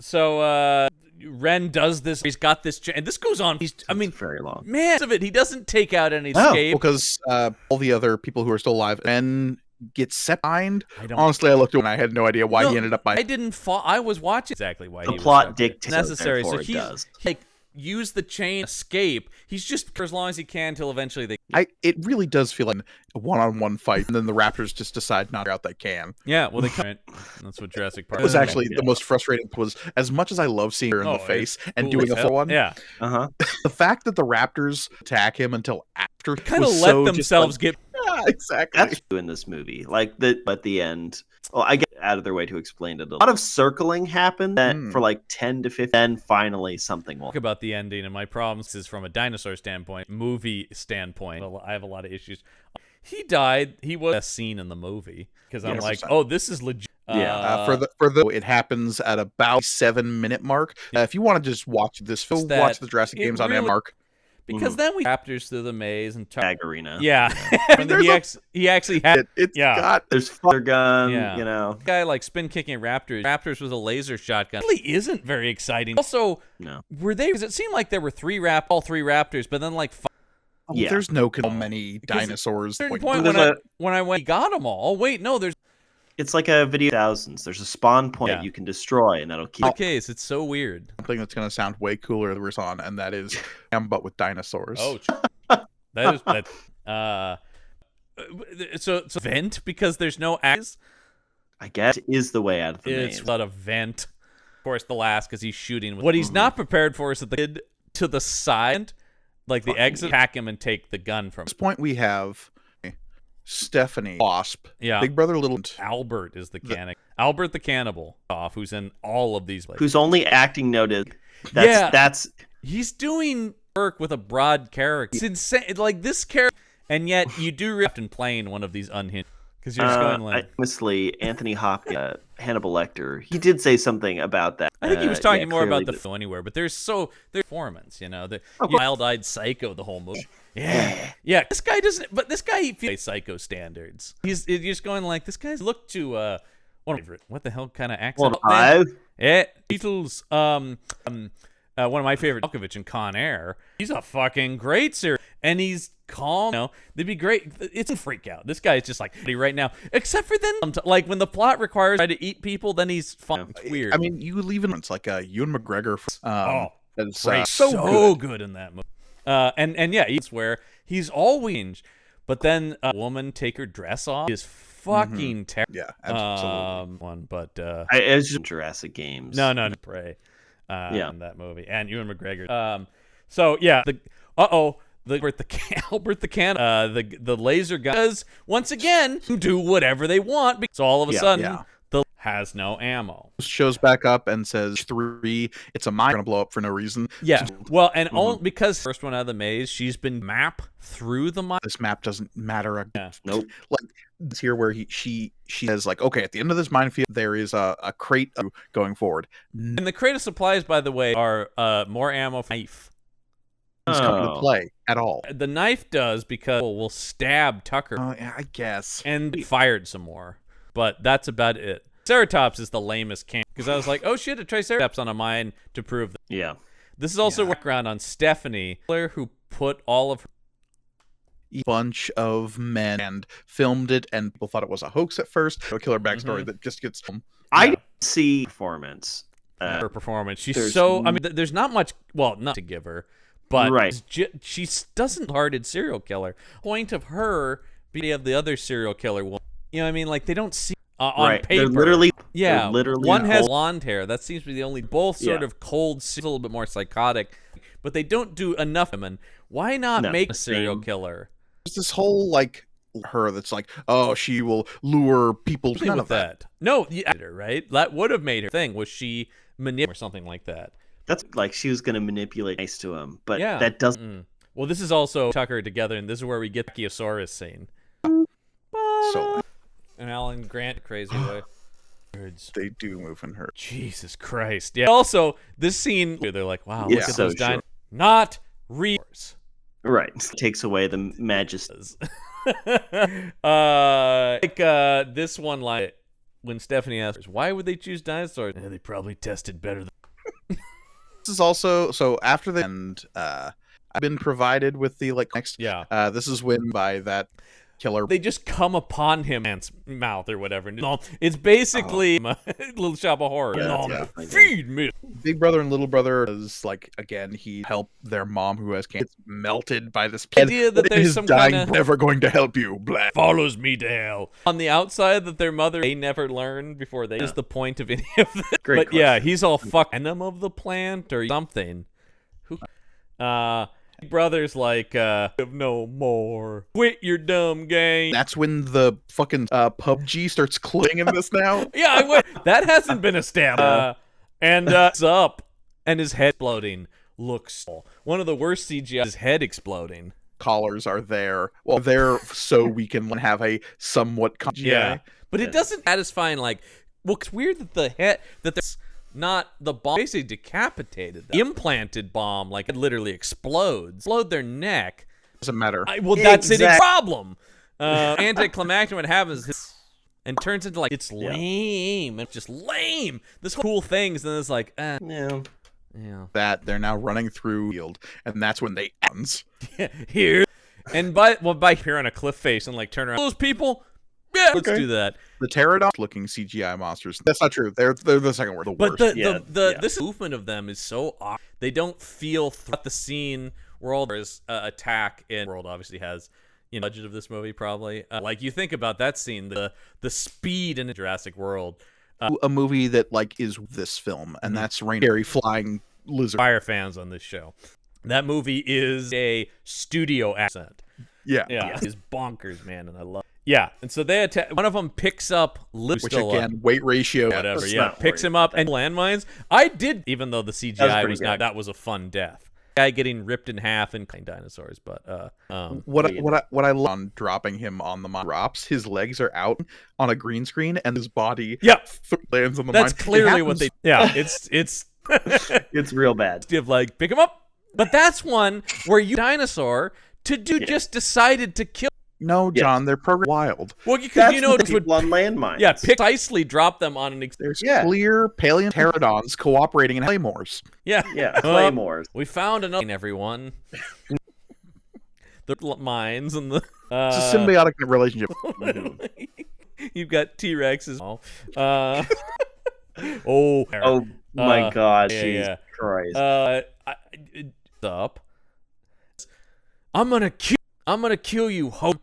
so Ren does this. He's got this, and this goes on. Very long. Man, of it, he doesn't take out any escape because all the other people who are still alive and gets set behind. Honestly, I looked at it and I had no idea why he ended up by. I didn't fall. I was watching exactly why the he plot was dictates necessary. So he does. Like use the chain, escape. He's just for as long as he can until eventually they. It really does feel like a one-on-one fight, and then the Raptors just decide not out they can. Yeah, well they can't. That's what Jurassic Park. It was actually the most frustrating. Was as much as I love seeing her in the face and doing a full one. Yeah. The fact that the Raptors attack him until after kind of let themselves get. Yeah, exactly. That's in this movie, like at the end. Well, I get out of their way to explain it. A lot of circling happened for like 10 to 15. Then finally something will. Talk about the ending, and my problems is from a dinosaur standpoint, movie standpoint. I have a lot of issues. He died. He was a scene in the movie because I'm like, oh, this is legit. It happens at about 7-minute mark. If you want to just watch this film, watch the Jurassic Games on Mark. Because then we raptors through the maze and tag arena. Yeah, and then he actually had there's fire gun. Yeah. You know, guy like spin kicking raptors. Raptors with a laser shotgun really isn't very exciting. Also, were they? Because it seemed like there were all three raptors, but then like. There's no many dinosaurs. At a certain point when I went, he got them all. Oh wait, no, there's. It's like a video thousands. There's a spawn point you can destroy, and that'll keep. The case, it's so weird. Something that's going to sound way cooler than we're on, and that is but with dinosaurs. Oh, that is so vent because there's no eyes. I guess is the way out of the It's maze. about a vent. Of course, the last because he's shooting. What he's not prepared for is that the kid to the side, like the exit, attack him and take the gun from him. At this point, we have Stephanie, Wasp, Yeah. Big Brother, Little. Albert is the cannibal. Albert the cannibal, who's in all of these. Whose only acting note is that's he's doing work with a broad character. It's insane. Like this character, and yet you do often playing one of these unhinged because you're just going like. Honestly, Anthony Hopkins, Hannibal Lecter, he did say something about that. I think he was talking more about the film anywhere, but there's performance, the wild-eyed psycho the whole movie. Yeah. This guy doesn't, but this guy feels psycho standards. He's just going like this guy's look to what the hell kind of accent? Beatles. One of my favorite Malkovich in Con Air. He's a fucking great serial, and he's calm. They'd be great. It's a freak out. This guy is just like right now, except for then, like when the plot requires try to eat people, then he's fun. It's weird. I mean, you leave it's like Ewan McGregor. Great. So good in that movie. And yeah, it's where he's always, but then a woman take her dress off is fucking terrible. Yeah, absolutely. It's just Jurassic games. No, Prey. In that movie, and Ewan McGregor. So yeah, Albert the can the laser gun does once again do whatever they want because all of a sudden the has no ammo. Shows back up and says 3. It's a mine gonna blow up for no reason. Yeah, well, and only because first one out of the maze, she's been mapped through the mine. This map doesn't matter. Nope. Like it's here where she says like, okay, at the end of this minefield there is a crate going forward. And the crate of supplies, by the way, are more ammo for knife. Doesn't come into play at all. The knife does because we'll stab Tucker. Yeah, I guess. And fired some more, but that's about it. Triceratops is the lamest camp because I was like, oh shit, a Triceratops on a mine to prove that. Yeah. This is also background on Stephanie, who put all of her bunch of men and filmed it, and people thought it was a hoax at first. A killer backstory that just gets. I see performance. Her performance. She's so. I mean, there's not much. Well, not to give her, but she doesn't hearted serial killer. Point of her being of the other serial killer. You know what I mean? Like they don't see. On paper, they're literally one has blonde hair. That seems to be the only. Both sort of cold, a little bit more psychotic, but they don't do enough. Women, why not make a serial killer? There's this whole like her that's like, oh, she will lure people. None of that. No, right? That would have made her thing. Was she manipulating or something like that? That's like she was going to manipulate nice to him, but that doesn't. Well, this is also Tucker together, and this is where we get the Brachiosaurus scene. So. And Alan Grant crazy way. They do move in her. Jesus Christ. Yeah. Also, this scene, they're like, wow, look at those dinosaurs. Not real. Right. Takes away the majesty. This one, like, when Stephanie asks, why would they choose dinosaurs? They probably tested better than. This is also, so after the end, I've been provided with the, like, next. Yeah. This is when by that killer they just come upon him man's mouth or whatever. No, it's basically Little Shop of Horror. Feed me. Big Brother and Little Brother is like, again, he helped their mom who has cancer. It's melted by this idea that there's some dying, kind of never going to help you. Blah. Follows me to hell. On the outside that their mother they never learned before they is the point of any of this. Great but question. He's all venom of the plant or something. Who Brother's like, no more. Quit your dumb game. That's when the fucking PUBG starts clicking in this now. That hasn't been established. It's up, and his head exploding looks one of the worst CGI. His head exploding. Collars are there. Well, they're so we can have a somewhat CGI. But it doesn't satisfying. Like, well, it's weird that the head there's. Not the bomb, basically decapitated them. Implanted bomb, like it literally explodes. Explode their neck. Doesn't matter. That's a problem. Anticlimactic what happens and turns into like, it's lame. It's just lame. This whole cool things, and then it's like, Yeah. That they're now running through field, and that's when they ends. Here. And by here on a cliff face and like turn around. Those people. Yeah, let's do that. The pterodon-looking CGI monsters. That's not true. They're the second word. The worst. But this movement of them is so odd. They don't feel throughout the scene where all there is attack in the world obviously has, budget of this movie probably. Like you think about that scene, the speed in the Jurassic World. A movie that like is this film, and that's Scary Flying Lizard. Fire fans on this show. That movie is a studio accent. Yeah. It's bonkers, man, and I love. Yeah, and so they attack. One of them picks up Which again, weight ratio, whatever. Let's Yeah, not picks worry him up about and landmines. I did, even though the CGI pretty was not. good. That was a fun death. Guy getting ripped in half and dinosaurs, but what I love on dropping him on the mine drops, his legs are out on a green screen and his body lands on the that's mine. clearly what they. Yeah, it's It's real bad. like pick him up, but that's one where you dinosaur to do just decided to kill. No, John, they're programmed wild. Well, because That's you know it would people on landmines. yeah precisely drop them on an. There's clear paleopterodons cooperating in claymores. Yeah, claymores. We found another everyone. The mines and the. It's a symbiotic relationship. You've got T-Rexes. Oh My God, yeah, Jesus yeah. Christ. Up. I'm gonna kill you, hope.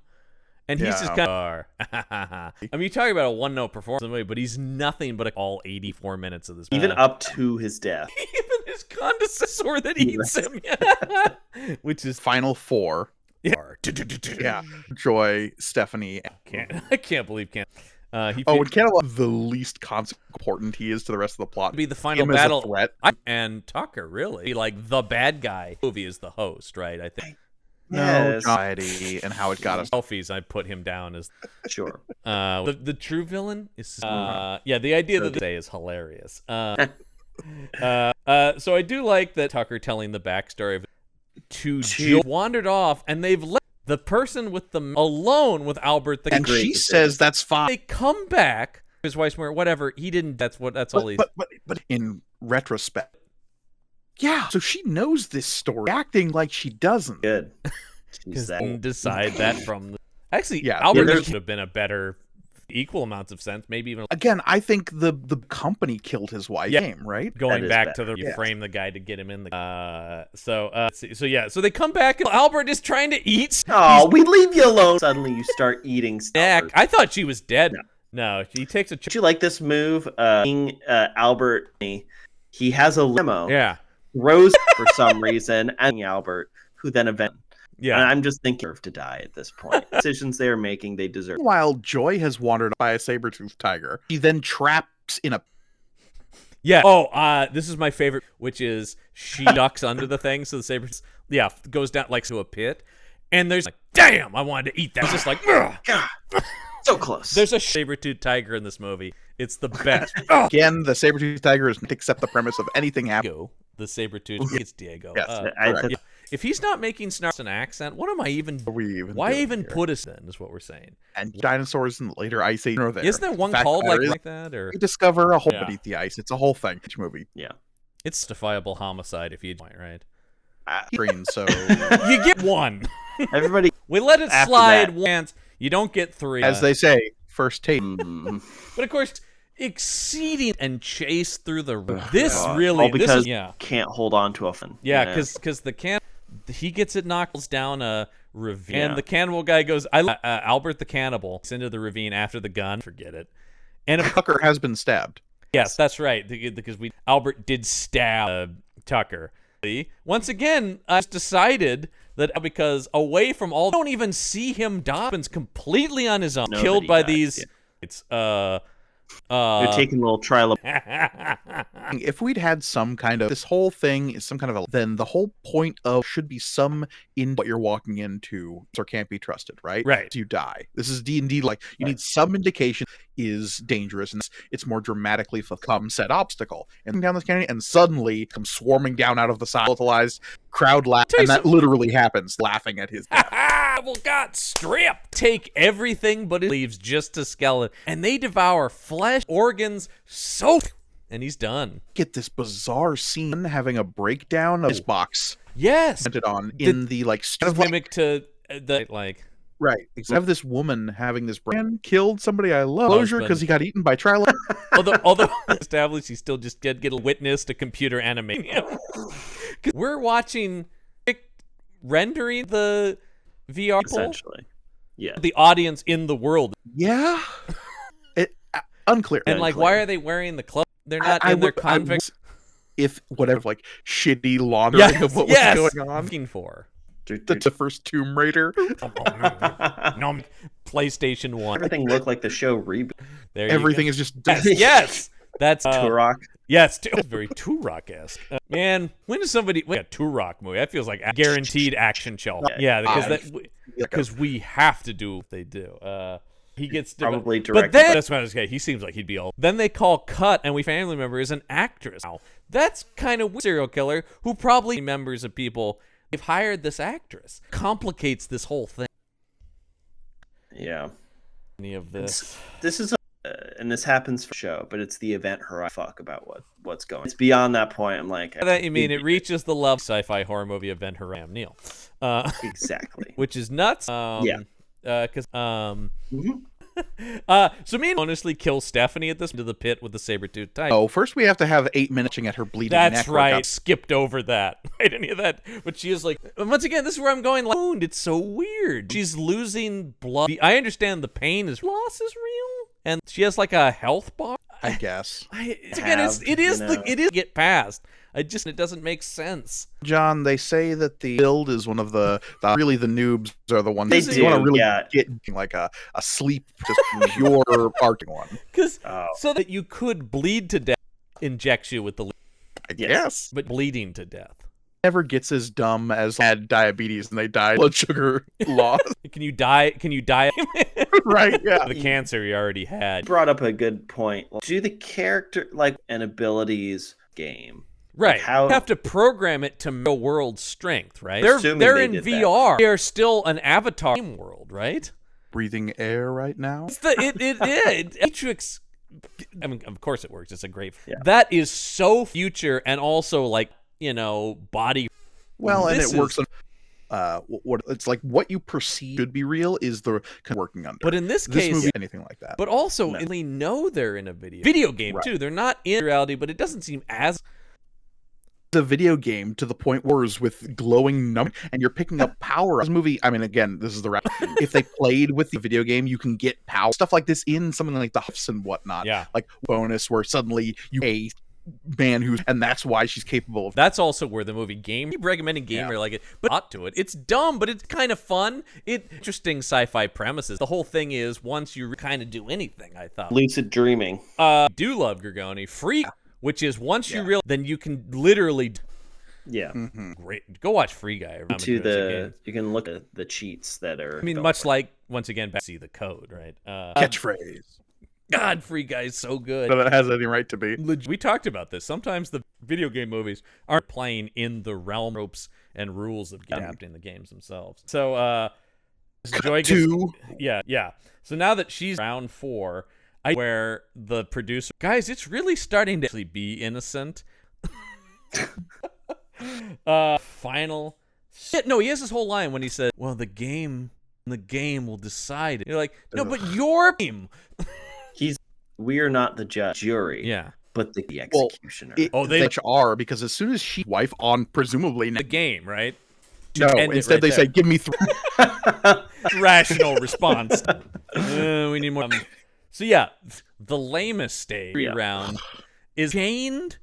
And he's just kind of. I mean, you're talking about a one-note performance in the movie, but he's nothing but all 84 minutes of this. Even up to his death. Even his condensor that eats him, yeah. Which is Final four. yeah. Joy, Stephanie. I can't believe Ken. And Cannibal, the least important he is to the rest of the plot. Be the final Him as a battle. threat. And Tucker, really, like the bad guy. Movie is the host, right? I think. No, anxiety and how it got us. Selfies. I put him down as Sure. the true villain is. Yeah, the idea that they say is hilarious. So I do like that Tucker telling the backstory of Jill wandered off, and they've left the person with them alone with Albert. And she says that's fine. They come back. His wife's more whatever. He didn't. That's all he's. But in retrospect, yeah. So she knows this story, acting like she doesn't. Good. Because didn't decide that from. Actually, Albert should have been a better. Equal amounts of sense, maybe even. Again, I think the company killed his wife. Game, right? Going back to you frame the guy to get him in the. So they come back and Albert is trying to eat. Oh, we leave you alone. Suddenly you start eating stuff. I thought she was dead. No, he takes a. Did you like this move? Albert, he has a limo. Yeah. Rose for some reason, and Albert, who then eventually. Yeah, and I'm just thinking to die at this point. Decisions they are making, they deserve. While Joy has wandered by a saber-toothed tiger, he then traps in a. Yeah. Oh, this is my favorite, which is she ducks under the thing, so the saber, goes down like to a pit, and there's like, damn, I wanted to eat that. It's just like, God, so close. There's a saber-toothed tiger in this movie. It's the best. Again, the saber-toothed tiger doesn't accept the premise of anything happening. The saber-toothed, it's Diego. Yes, if he's not making snarks an accent, what am I even? Why even put us in? Is what we're saying. And dinosaurs in the later ice age are there. Isn't there one called like that? Or we discover a hole beneath the ice. It's a whole thing. Each movie. Yeah, it's justifiable homicide if you point right. Green, so you get one. Everybody, we let it slide once. You don't get three. As they say, first take. But of course, exceeding and chase through the because can't hold on to a fin. Yeah, because he gets it knocked down a ravine. And the cannibal guy goes, Albert the cannibal gets into the ravine after the gun. Forget it. And Tucker has been stabbed. Yes, that's right. Because Albert did stab Tucker. Once again, I decided that because away from all, don't even see him die. Happens completely on his own. Killed by these. Yeah. It's you're taking a little trial. If we'd had some kind of this whole thing is some kind of then the whole point of should be some in what you're walking into or can't be trusted, right? Right. So you die. This is D&D. Like you need some indication is dangerous and it's more dramatically come set obstacle and down this canyon and suddenly come swarming down out of the side. Volatilized crowd laugh and that literally happens laughing at his death. Well, God, strip. Take everything but it leaves just a skeleton. And they devour flesh, organs, and he's done. Get this bizarre scene having a breakdown of his box. Yes. On in the like mimic to the like. Right. Except of this woman having this brand killed somebody I love. Closure because he got eaten by Trilo. although established, he still just get a witness to computer animate him. We're watching rendering the VR essentially. Yeah. The audience in the world. Yeah. Unclear. And like, why are they wearing the clothes? They're not in their convicts. If whatever, like shitty laundering of what was going on. Looking for the first Tomb Raider. No, PlayStation 1. Everything looked like the show reboot. Everything is just yes. That's Turok. Yes, very Turok-esque. Man, when does somebody a Turok movie? That feels like a guaranteed action show. Yeah, because we have to do what they do. He gets probably directed. But then that's what I was saying. He seems like he'd be all. Then they call cut, and we family member is an actress. Now, that's kind of weird. Serial killer who probably members of people. They've hired this actress. Complicates this whole thing. Yeah. Any of this. This is and this happens for show, but it's the event horizon. Fuck about what's going. It's beyond that point. I'm like, that you mean it reaches the level sci-fi horror movie event horizon. Neil. Exactly. Which is nuts. Because so me and honestly kill Stephanie at this into the pit with the saber-tooth tiger. Oh, first we have to have 8 minutes at her bleeding neck. That's That's right. Skipped over that. Right, any of that. But she is like, once again, this is where I'm going. Like, wound. It's so weird. She's losing blood. I understand the pain is loss is real, and she has like a health bar. I guess. It is get past. It doesn't make sense. John, they say that the build is one of the really the noobs are the ones they you want to really get like a sleep, just pure arcing one. Because so that you could bleed to death, injects you with the. I guess, but bleeding to death never gets as dumb as had diabetes and they die blood sugar loss. Can you die? Right, yeah. The cancer you already had. You brought up a good point. Do the character and abilities game. Right. Like how, you have to program it to real world strength, right? They're in VR. That. They are still an avatar game world, right? Breathing air right now. Matrix. I mean, of course it works. It's a great. Yeah. That is so future and also like body. Well, and it works on. What it's like what you perceive should be real is the working under. But in this case, movie, anything like that. But also, they know they're in a video game too. They're not in reality, but it doesn't seem as. A video game to the point where it's with glowing numbers and you're picking up power. This movie, I mean, again, this is the rap. If they played with the video game, you can get power stuff like this in something like the Huffs and whatnot. Yeah, like bonus where suddenly you a man and that's why she's capable of. That's also where the movie game. Keep recommending gamer like it, but not to it. It's dumb, but it's kind of fun. Interesting sci-fi premises. The whole thing is once you kind of do anything. I thought lucid dreaming. Do love Gorgone free. Which is once you realize, then you can literally. Yeah. Great. Go watch Free Guy. You can look at the cheats that are. I mean, much like once again, see the code, right? Catchphrase. God, Free Guy is so good. But it has any right to be. We talked about this. Sometimes the video game movies aren't playing in the realm ropes and rules of adapting the games themselves. So, Joy gets, yeah. So now that she's round 4. Where the producer, guys, it's really starting to actually be innocent. Final shit. No, he has this whole line when he said, "Well, the game will decide it." You're like, no, but your game. We are not the jury. Yeah. But the executioner. They are because as soon as she wife on presumably the game, right? No, instead they say, "Give me 3." Rational response. We need more. So yeah, the lamest stage round is chained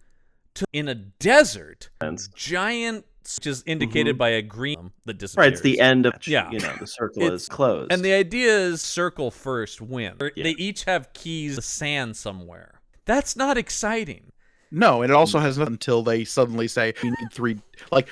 in a desert, giant, which is indicated by a green that disappears. Right, it's the end of the circle is closed. And the idea is circle first win. Yeah. They each have keys to sand somewhere. That's not exciting. No, and it also has nothing until they suddenly say we need 3. Like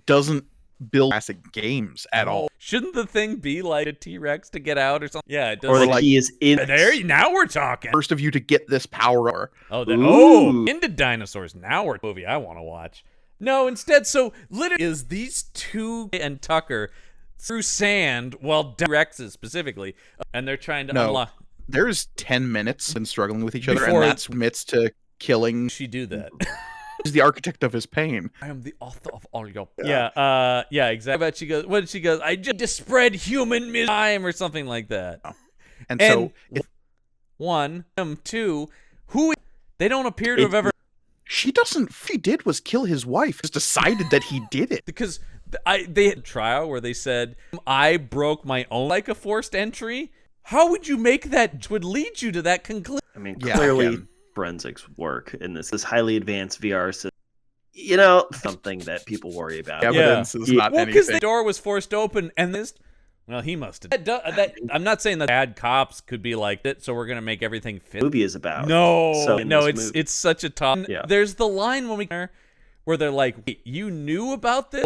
doesn't build classic games at all. Shouldn't the thing be like a T-Rex to get out or something? Yeah, it does. Or the key is in there. Now we're talking. First of you to get this power. Into dinosaurs. Now we're movie I want to watch. No, instead, so literally is these two and Tucker through sand, T-Rexes specifically, and they're trying to unlock. There's 10 minutes in struggling with each other, and that's admits to killing. She do that. He's the architect of his pain. I am the author of all your pain. Yeah, exactly. But she goes, I just spread human misery or something like that. And so, two, they don't appear to have ever. She doesn't. What he did was kill his wife. Just decided that he did it because They had a trial where they said, I broke my own like a forced entry. How would you make that would lead you to that conclusion? I mean, clearly forensics work in this highly advanced VR system. You know, something that people worry about. Evidence is not anything. Because the door was forced open and this. Well, he must have. I'm not saying that bad cops could be like it, so we're gonna make everything fit. The movie is about. It's such a tough. Yeah. There's the line where they're like, "Wait, you knew about this?"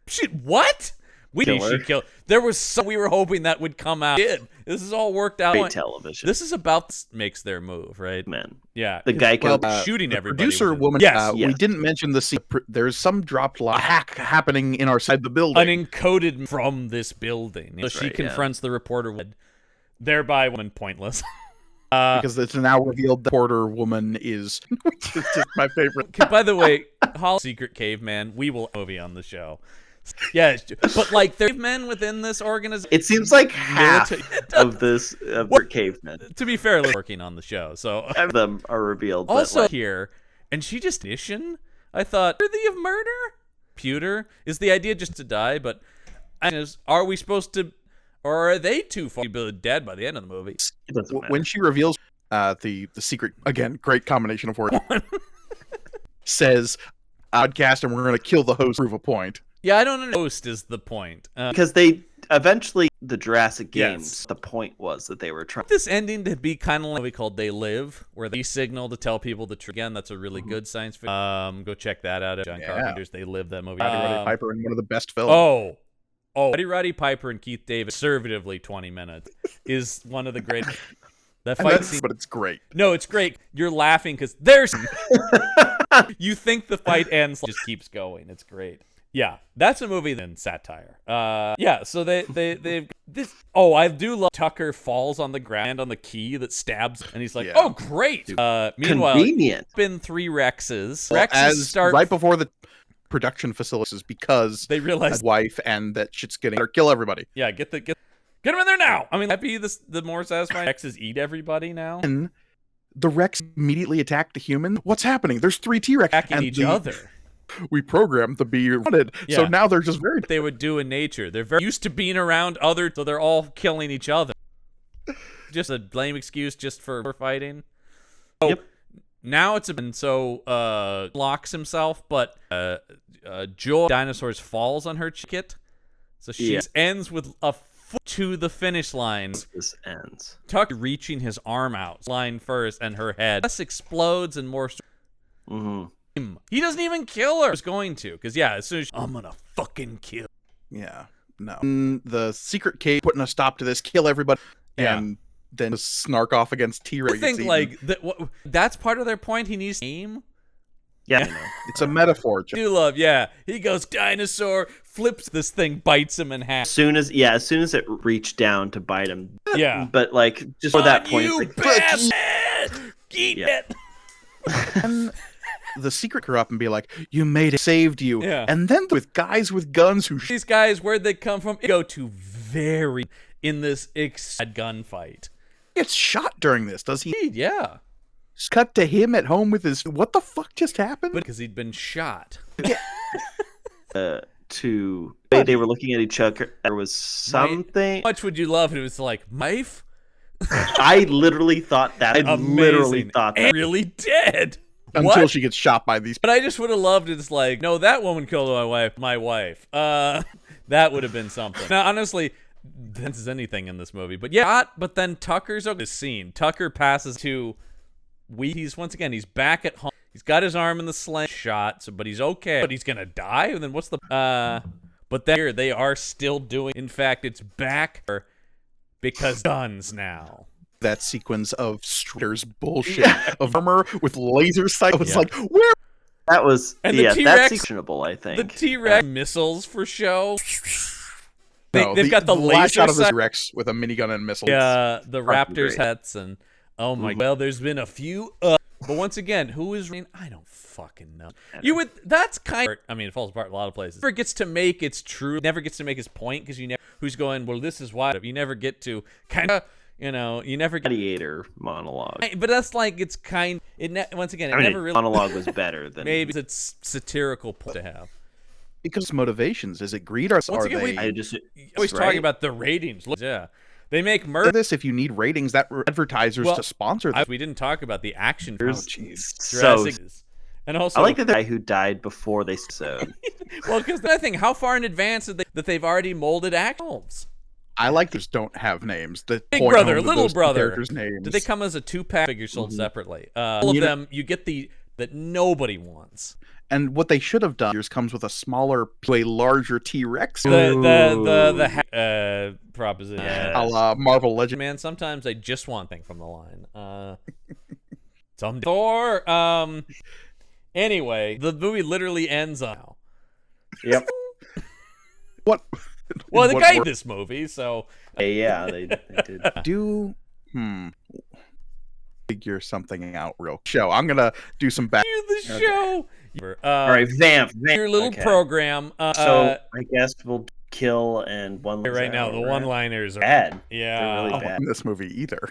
Shit, what? We should kill. There was some we were hoping that would come out. This is all worked out. Great television. This is about makes their move, right? Man, yeah. The guy shooting everybody. Producer woman. Yes. We didn't mention the scene. There's some dropped hack happening inside the building. Unencoded from this building. So she confronts the reporter, thereby woman pointless. Because it's now revealed the Porter woman is, which is just my favorite. By the way, Secret Caveman, we will movie on the show. Yeah, but like there's men within this organization. It seems like half of this cavemen. To be fair, working on the show, so of them are revealed. Also here, and she just I thought worthy of murder. Computer is the idea just to die, but are we supposed to, or are they too far to be dead by the end of the movie? When she reveals the secret, again, great combination of words. Says, "Podcast, and we're going to kill the host." Prove a point. Yeah, I don't know. Host is the point. Because they eventually, the Jurassic games, the point was that they were trying. This ending to be kind of like what we called They Live, where they signal to tell people the truth. Again, that's a really good science fiction. Go check that out. John Carpenter's They Live, that movie. Roddy Piper in one of the best films. Oh, Roddy Piper and Keith David, conservatively 20 minutes, is one of the great. That fight scene, but it's great. No, it's great. You're laughing because there's. You think the fight ends, just keeps going. It's great. Yeah, that's a movie then satire. So they've this. Oh, I do love Tucker falls on the ground on the key that stabs, and he's like, "Oh, great!" Meanwhile, convenient. It's been 3 Rexes. Well, Rexes start right before the production facilities because they realize his wife and that shit's getting or kill everybody. Yeah, get them in there now. I mean, that'd be the more satisfying. Rexes eat everybody now. And the Rex immediately attack the human. What's happening? There's 3 T-Rex attacking each other. We programmed to be wanted, so now they're just very. They would do in nature. They're very used to being around others, so they're all killing each other. Just a lame excuse just for fighting. So now locks himself, but Joy Dinosaurs falls on her ticket, so she ends with a foot to the finish line. This ends. Tucker reaching his arm out, line first, and her head explodes and more. Mm-hmm. He doesn't even kill her. He's going to, because as soon as I'm gonna fucking kill. Yeah, no. The secret cave putting a stop to this, kill everybody, and then snark off against T-Rex. I think that's part of their point. He needs to aim. Yeah, it's a metaphor. I do love. Yeah, he goes dinosaur, flips this thing, bites him in half. As soon as it reached down to bite him. Yeah, but like just for that point, you bastard! Eat it. And the secret her up and be like, "You made it, saved you." Yeah. And then with guys with guns who these guys, where'd they come from? Go to in this gunfight. Gets shot during this, does he? Yeah. Just cut to him at home with his. What the fuck just happened? Because he'd been shot. Yeah. They were looking at each other. There was something. How much would you love if it was like knife? I literally thought that. I literally thought that. Really dead. Until she gets shot by these. But I just would have loved it. It's like, no, that woman killed my wife. That would have been something. Now, honestly, this is anything in this movie. But but then Tucker's over the scene. Tucker passes to. He's back at home. He's got his arm in the sling shot, but he's okay. But he's gonna die. And then what's the? But then here they are still doing. In fact, it's back because guns now. That sequence of Strider's bullshit of armor with laser sight was like, where? That was and the T-Rex, that's actionable, I think. The T-Rex missiles for show. They've got the laser shot of the T-Rex with a minigun and missiles. Yeah, the Raptors hats and oh my. Well, there's been a few. But once again, who is? I don't fucking know. You would. That's kind of. I mean, it falls apart in a lot of places. Never gets to make its true. Never gets to make his point because you never. Who's going? Well, this is why. You never get to kind of. You never get gladiator monologue. But that's like it's kind. Once again, never really monologue was better than maybe it's satirical point to have. Because motivations, is it greed or are again, they? I just always right? talking about the ratings. Yeah, they make murder. This if you need ratings, that advertisers to sponsor them. We didn't talk about the action. Oh, jeez. So And also, I like the guy who died before they sewed. well, because I think how far in advance did that they've already molded actions. I like those don't have names. The Big point brother, home to little those brother. characters' names. Do they come as a 2-pack figure sold separately? All of them, you get that nobody wants. And what they should have done comes with a smaller to a larger T-Rex. The proposition. Yeah. A la Marvel Legends. Man, sometimes I just want thing from the line. Some Thor. Anyway, the movie literally ends on. Yep. What? Well, the guy in this movie, so Yeah, they did. Figure something out real show. I'm gonna do some back. the show. All right, vamp. Your little program. So I guess we'll kill and one right now. The one-liners are bad. Yeah, They're really Oh, bad. in this movie either.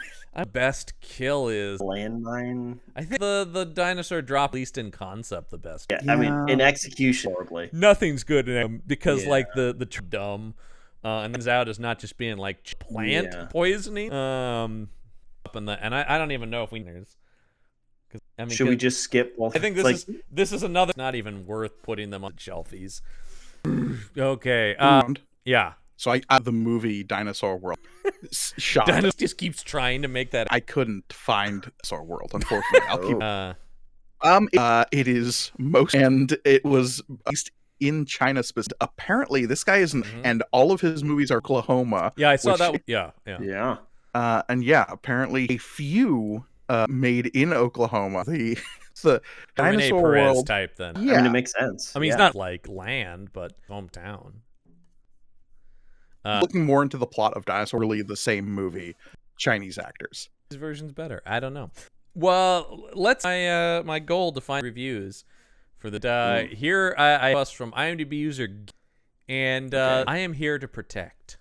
Best kill is Landmine. I think the dinosaur drop, at least in concept, the best. Yeah, I mean in execution horribly. Nothing's good in him because Yeah. like the dumb, and then out as not just being like plant poisoning. And I don't even know if we. I mean, Should we just skip? Well, I think this is another. Not even worth putting them on shelfies. Okay. Yeah. So I the movie Dinosaur World shot. Dinosaur just keeps trying to make that. I couldn't find Dinosaur World, unfortunately. I'll keep. It is most, and it was based in China. Apparently, this guy isn't, and all of his movies are Oklahoma. Yeah, I saw that. Yeah. And yeah, apparently a few made in Oklahoma. The Dinosaur Perez World type then. Yeah, I mean, it makes sense. I mean, he's not like land, but hometown. Looking more into the plot of Dinosaur, really the same movie, Chinese actors. His version's better. I don't know. Well, let's my goal to find reviews for the here. I was from IMDb user, and I am here to protect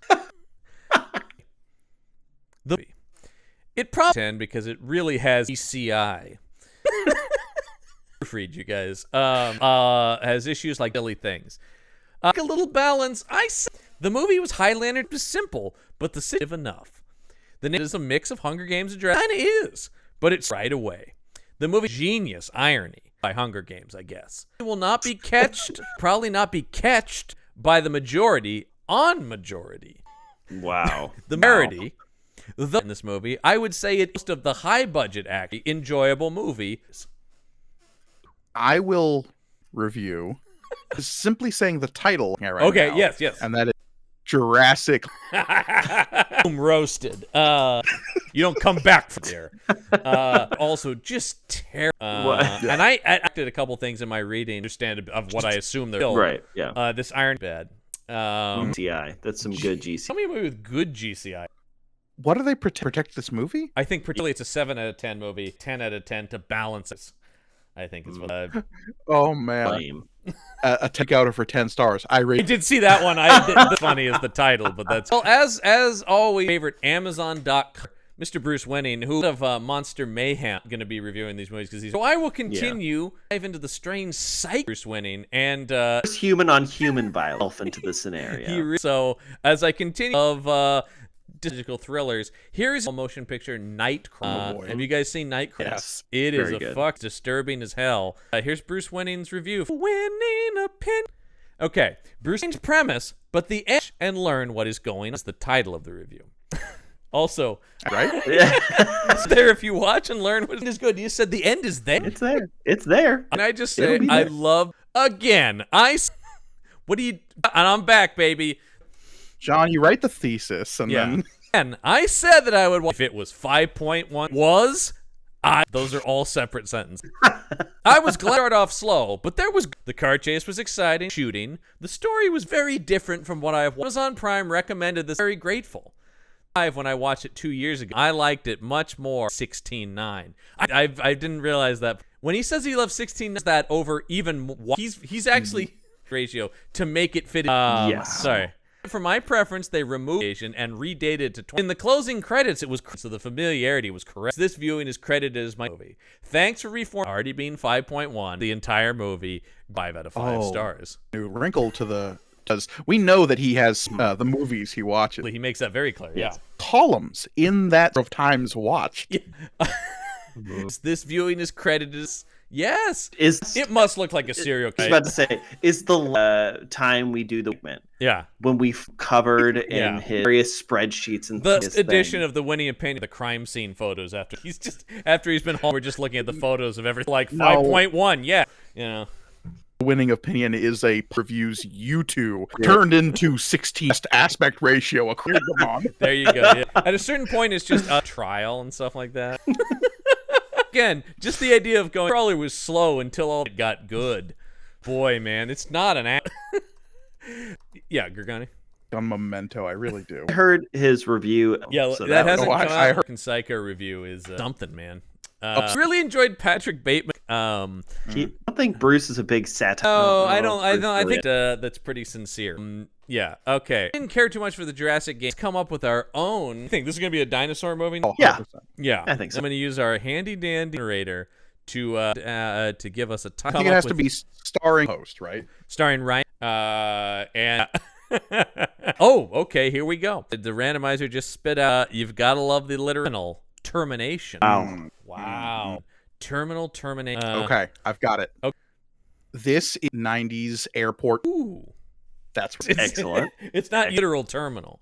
the movie. It probably 10 because it really has ECI. Read you guys. Has issues like silly things. A little balance. The movie was Highlander, was simple, but the city enough. The name is a mix of Hunger Games and Jurassic. Kind of is, but it's right away. The movie genius irony by Hunger Games, I guess. It will not be catched, probably not be catched by the majority on majority. Wow. The majority. In this movie, I would say it's most of the high budget enjoyable movie. I will review simply saying the title. Okay, now, yes. And that is Jurassic. Roasted. You don't come back from there. Also, just terrible. And I acted a couple things in my reading, understand of what I assume they're right. Yeah. This Iron Bad. GCI. That's some good GCI. Tell me a movie with good GCI. What do they protect this movie? I think particularly it's a 7 out of 10 movie, 10 out of 10 to balance it. I think is what oh man, a takeouter for 10 stars. I did see that one. The funny is the title, but that's well as always. Favorite Amazon.com. Mr. Bruce Winning, who of Monster Mayhem, going to be reviewing these movies because so I will continue dive into the strange psych Bruce Winning and human on human violence into the scenario. So as I continue of digital thrillers, here's a motion picture Nightcrawler. Have you guys seen Nightcrawler? Yes, it is disturbing as hell. Here's Bruce Winning's review. Winning a pin. Okay, Bruce Winning's premise, but the edge and learn what is going on is the title of the review. Also, right? It's there if you watch and learn what is good. You said the end is there. It's there. It's there. And I just say I love again. What do you? And I'm back, baby. John, you write the thesis, and then and I said that I would watch if it was 5.1. Those are all separate sentences. I was glad to start off slow, but the car chase was exciting, shooting. The story was very different from what I've Amazon Prime recommended this. Very grateful. When I watched it 2 years ago, I liked it much more. 16:9. I didn't realize that when he says he loves 16, that over even he's actually ratio to make it fit. Yes. Sorry. For my preference, they removed Asian and redated it to 20. In the closing credits, it was so the familiarity was correct. This viewing is credited as my movie. Thanks for reform. Already being 5.1. The entire movie, 5 out of 5 stars. New wrinkle to the does. We know that he has the movies he watches. He makes that very clear. Yeah. Columns in that of times watched. Yeah. This viewing is credited as. Yes, it must look like a serial killer. I was about to say, is the time we do the segment? Yeah, when we've covered in his various spreadsheets and the edition of the winning opinion, the crime scene photos after he's been home. We're just looking at the photos of everything. Like 5.1, yeah, you know. Winning opinion is a reviews U2 turned into 16 aspect ratio. There you go. Yeah. At a certain point, it's just a trial and stuff like that. Again, just the idea of going probably was slow until all it got good. Boy, man, it's not an Yeah, Gorgone. On Memento, I really do. I heard his review. Yeah, so that hasn't come out. I heard Psycho review is something, man. Really enjoyed Patrick Bateman. I don't think Bruce is a big satire. Oh, I don't. I think that's pretty sincere. Yeah. Okay. Didn't care too much for the Jurassic game. Let's come up with our own. I think this is gonna be a dinosaur movie. Oh, yeah. Yeah. I think so. I'm gonna use our handy dandy generator to give us a time. I think it has to be starring host, right? Starring Ryan. And. Oh, okay. Here we go. The randomizer just spit out. You've got to love the literal termination. Wow. Terminal termination. Okay, I've got it. Okay. This is 90s airport. Ooh. That's excellent. It's not literal terminal.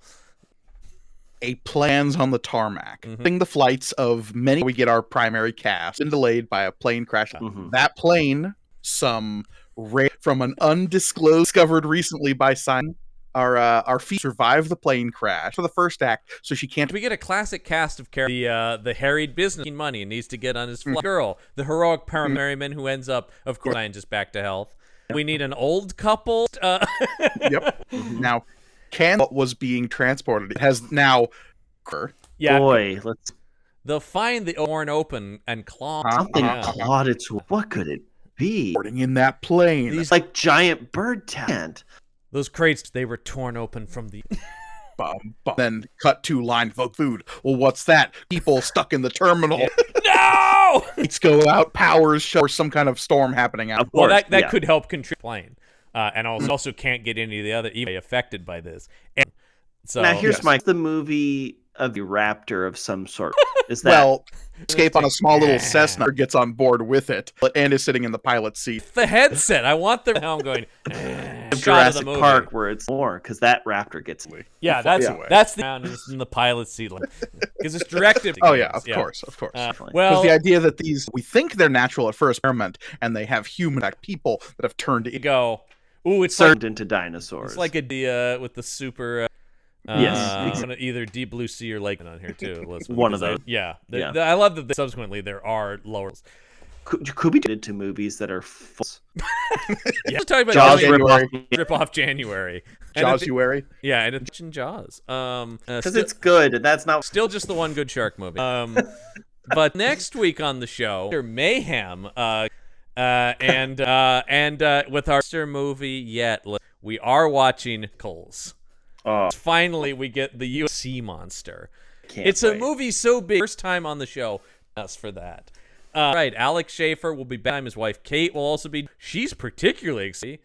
A plans on the tarmac. The flights of many. We get our primary cast and delayed by a plane crash. That plane, from an undisclosed, discovered recently by Simon. Our feet survive the plane crash for the first act, so she can't. We get a classic cast of characters. The harried business money and needs to get on his flight. Girl, the heroic paramedic who ends up, of course, just back to health. We need an old couple. Yep. Now, was being transported. It has now. Yeah. Boy, they'll find the torn open and clawed. Something clawed its. What could it be? In that plane. These like giant bird tent. Those crates, they were torn open from the... Then cut to line folk food. Well, what's that? People stuck in the terminal. No! Lights go out, powers show, or some kind of storm happening out. Well, that could help contribute plane. And also can't get any of the other even affected by this. And so now here's the movie of the raptor of some sort. Is that escape on a small little Cessna gets on board with it and is sitting in the pilot's seat. The headset. I want the now I'm going Jurassic Park where it's more because that raptor gets that's the sound is in the pilot's seat because it's directed. Of course. Well, the idea that we think they're natural at first experiment and they have human people that have turned it's turned into dinosaurs. It's like a with the super. Yes, either Deep Blue Sea or Lake on here too. One of those. I love that. Subsequently, there are lower. Could be did to movies that are false. Yeah, talking about Jaws rip off January. Jaws-uary. Yeah, and it's in Jaws. Because it's good, and that's not still just the one good shark movie. But next week on the show, Mayhem, and with our sister movie yet, we are watching Coles. Finally, we get the UFC monster. It's a movie so big. First time on the show. Us for that. Right, Alex Schaefer will be back. His wife Kate will also be. She's particularly excited.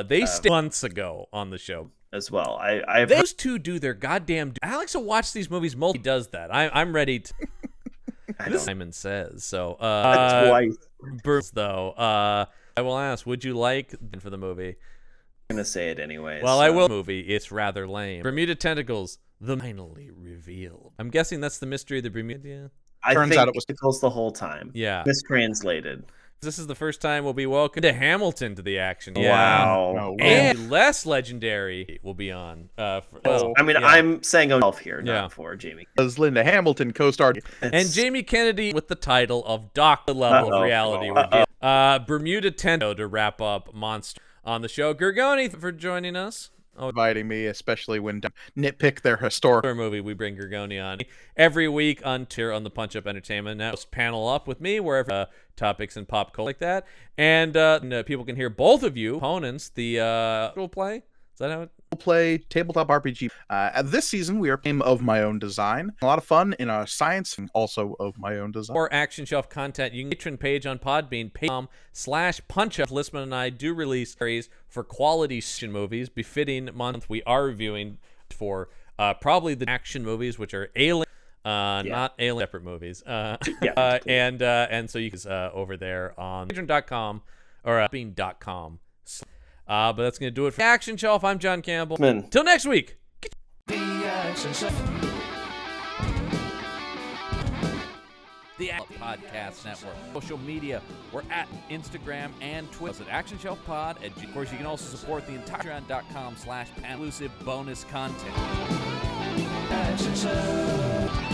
They stayed months ago on the show as well. Those two do their goddamn. Alex will watch these movies. He does that. I'm ready to. Simon says so. Twice. Bruce, though. I will ask. Would you like for the movie? I'm gonna say it anyway. Well, I will. Movie. It's rather lame. Bermuda tentacles. Finally revealed. I'm guessing that's the mystery of the Bermuda. Turns out it was tentacles the whole time. Yeah. Mistranslated. This is the first time we'll be welcome to Hamilton to the action. Wow. And less legendary will be on. I'm saying himself here, not for Jamie. As Linda Hamilton co-starred. And Jamie Kennedy with the title of Doc, the level of reality. Bermuda Tento to wrap up Monster on the show. Gorgone for joining us. Inviting me, especially when nitpick their historic movie. We bring Gorgone on every week on the Punch Up Entertainment. Now panel up with me wherever topics and pop culture like that, and people can hear both of you opponents. The play Is that how it? We'll play tabletop RPG. This season, we are playing of my own design. A lot of fun in a science and also of my own design. For Action Shelf content, you can patron page on Podbean, patreon.com/punchup. Listman and I do release series for quality action movies befitting month. We are reviewing for probably the action movies, which are Alien. Not Alien separate movies. And so you can over there on patreon.com or bean.com. But that's going to do it for Action Shelf. I'm John Campbell. Till next week. The Action Shelf. The Podcast Network. Social media. We're at Instagram and Twitter. At Action Shelf Pod. Of course, you can also support the entire patreon.com/exclusive bonus content. Action Shelf.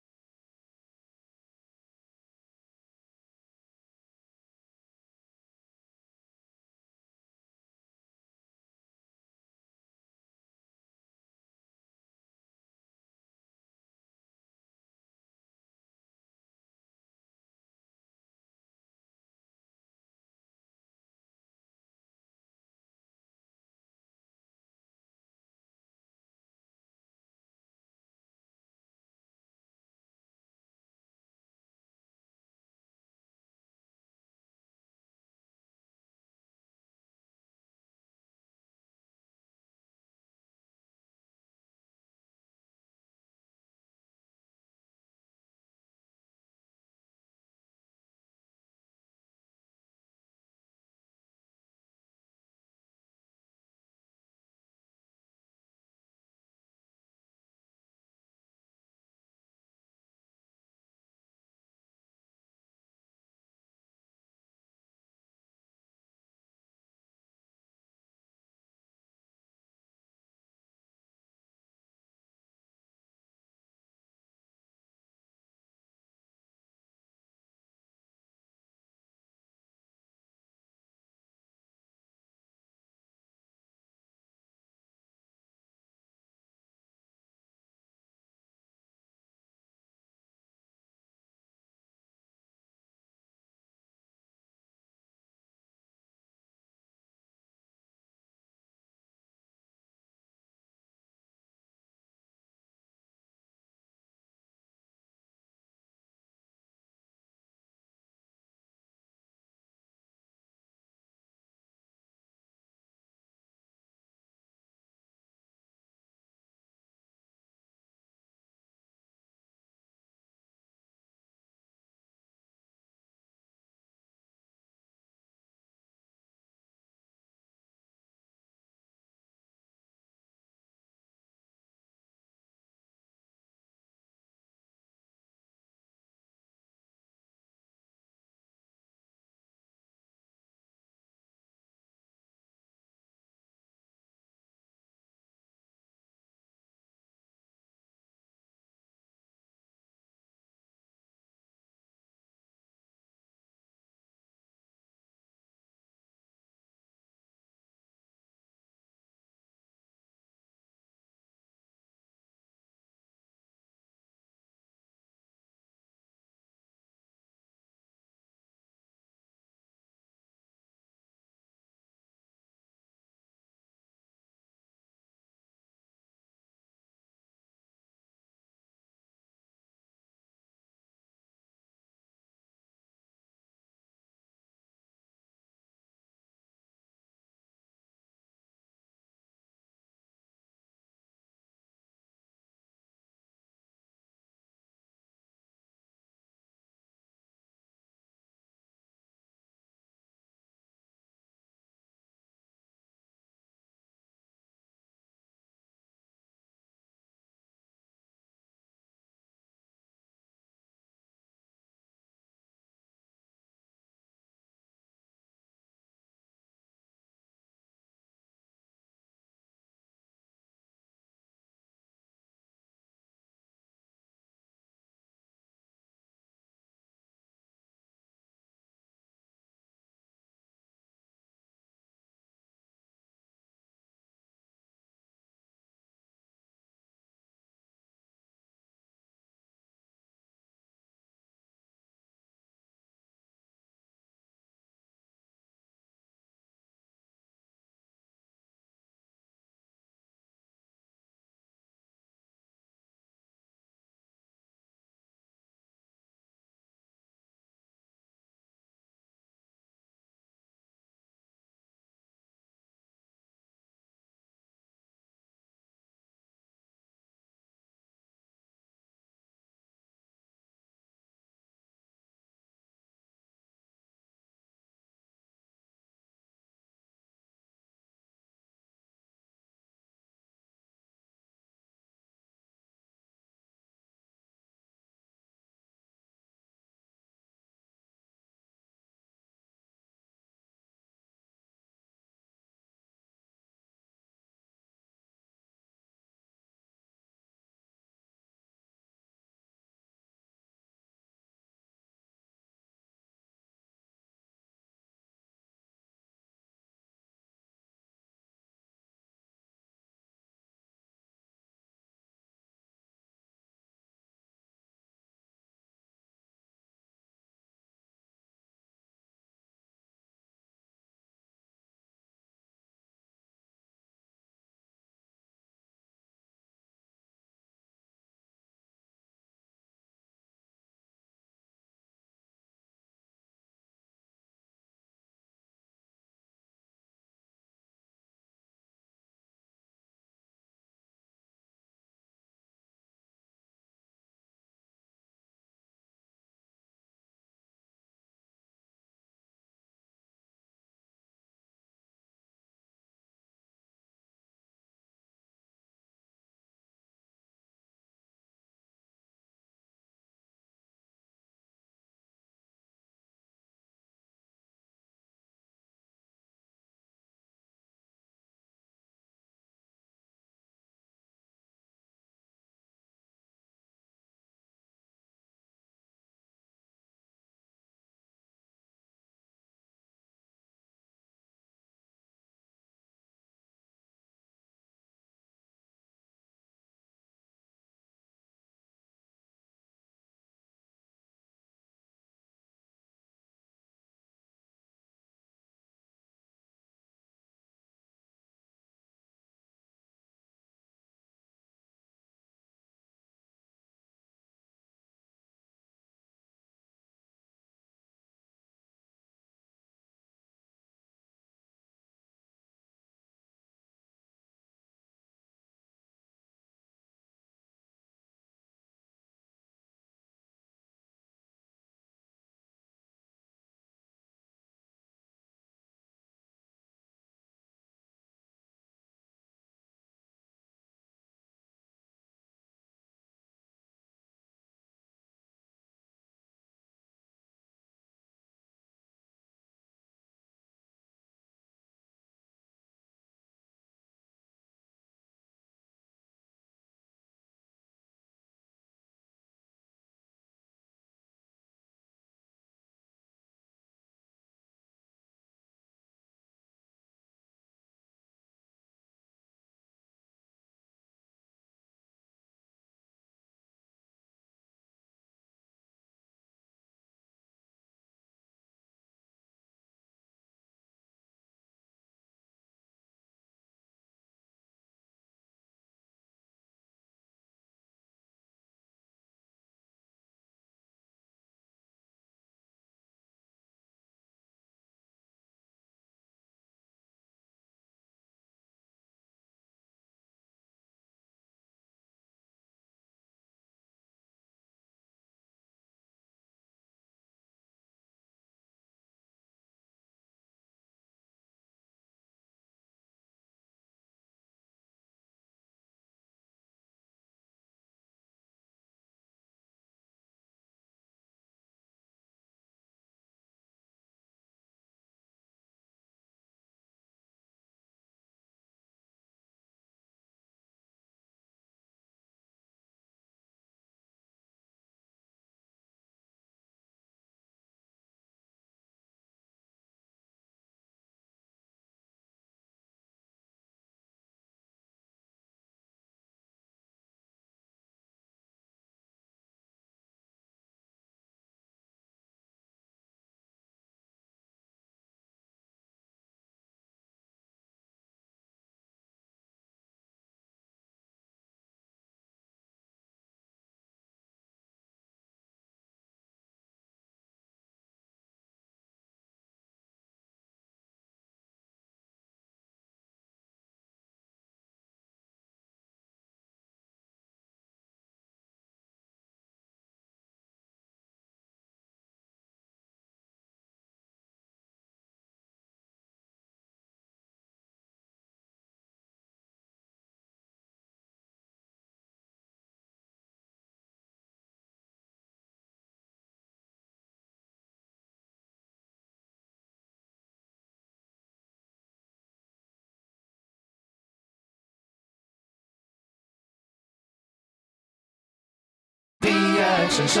action show.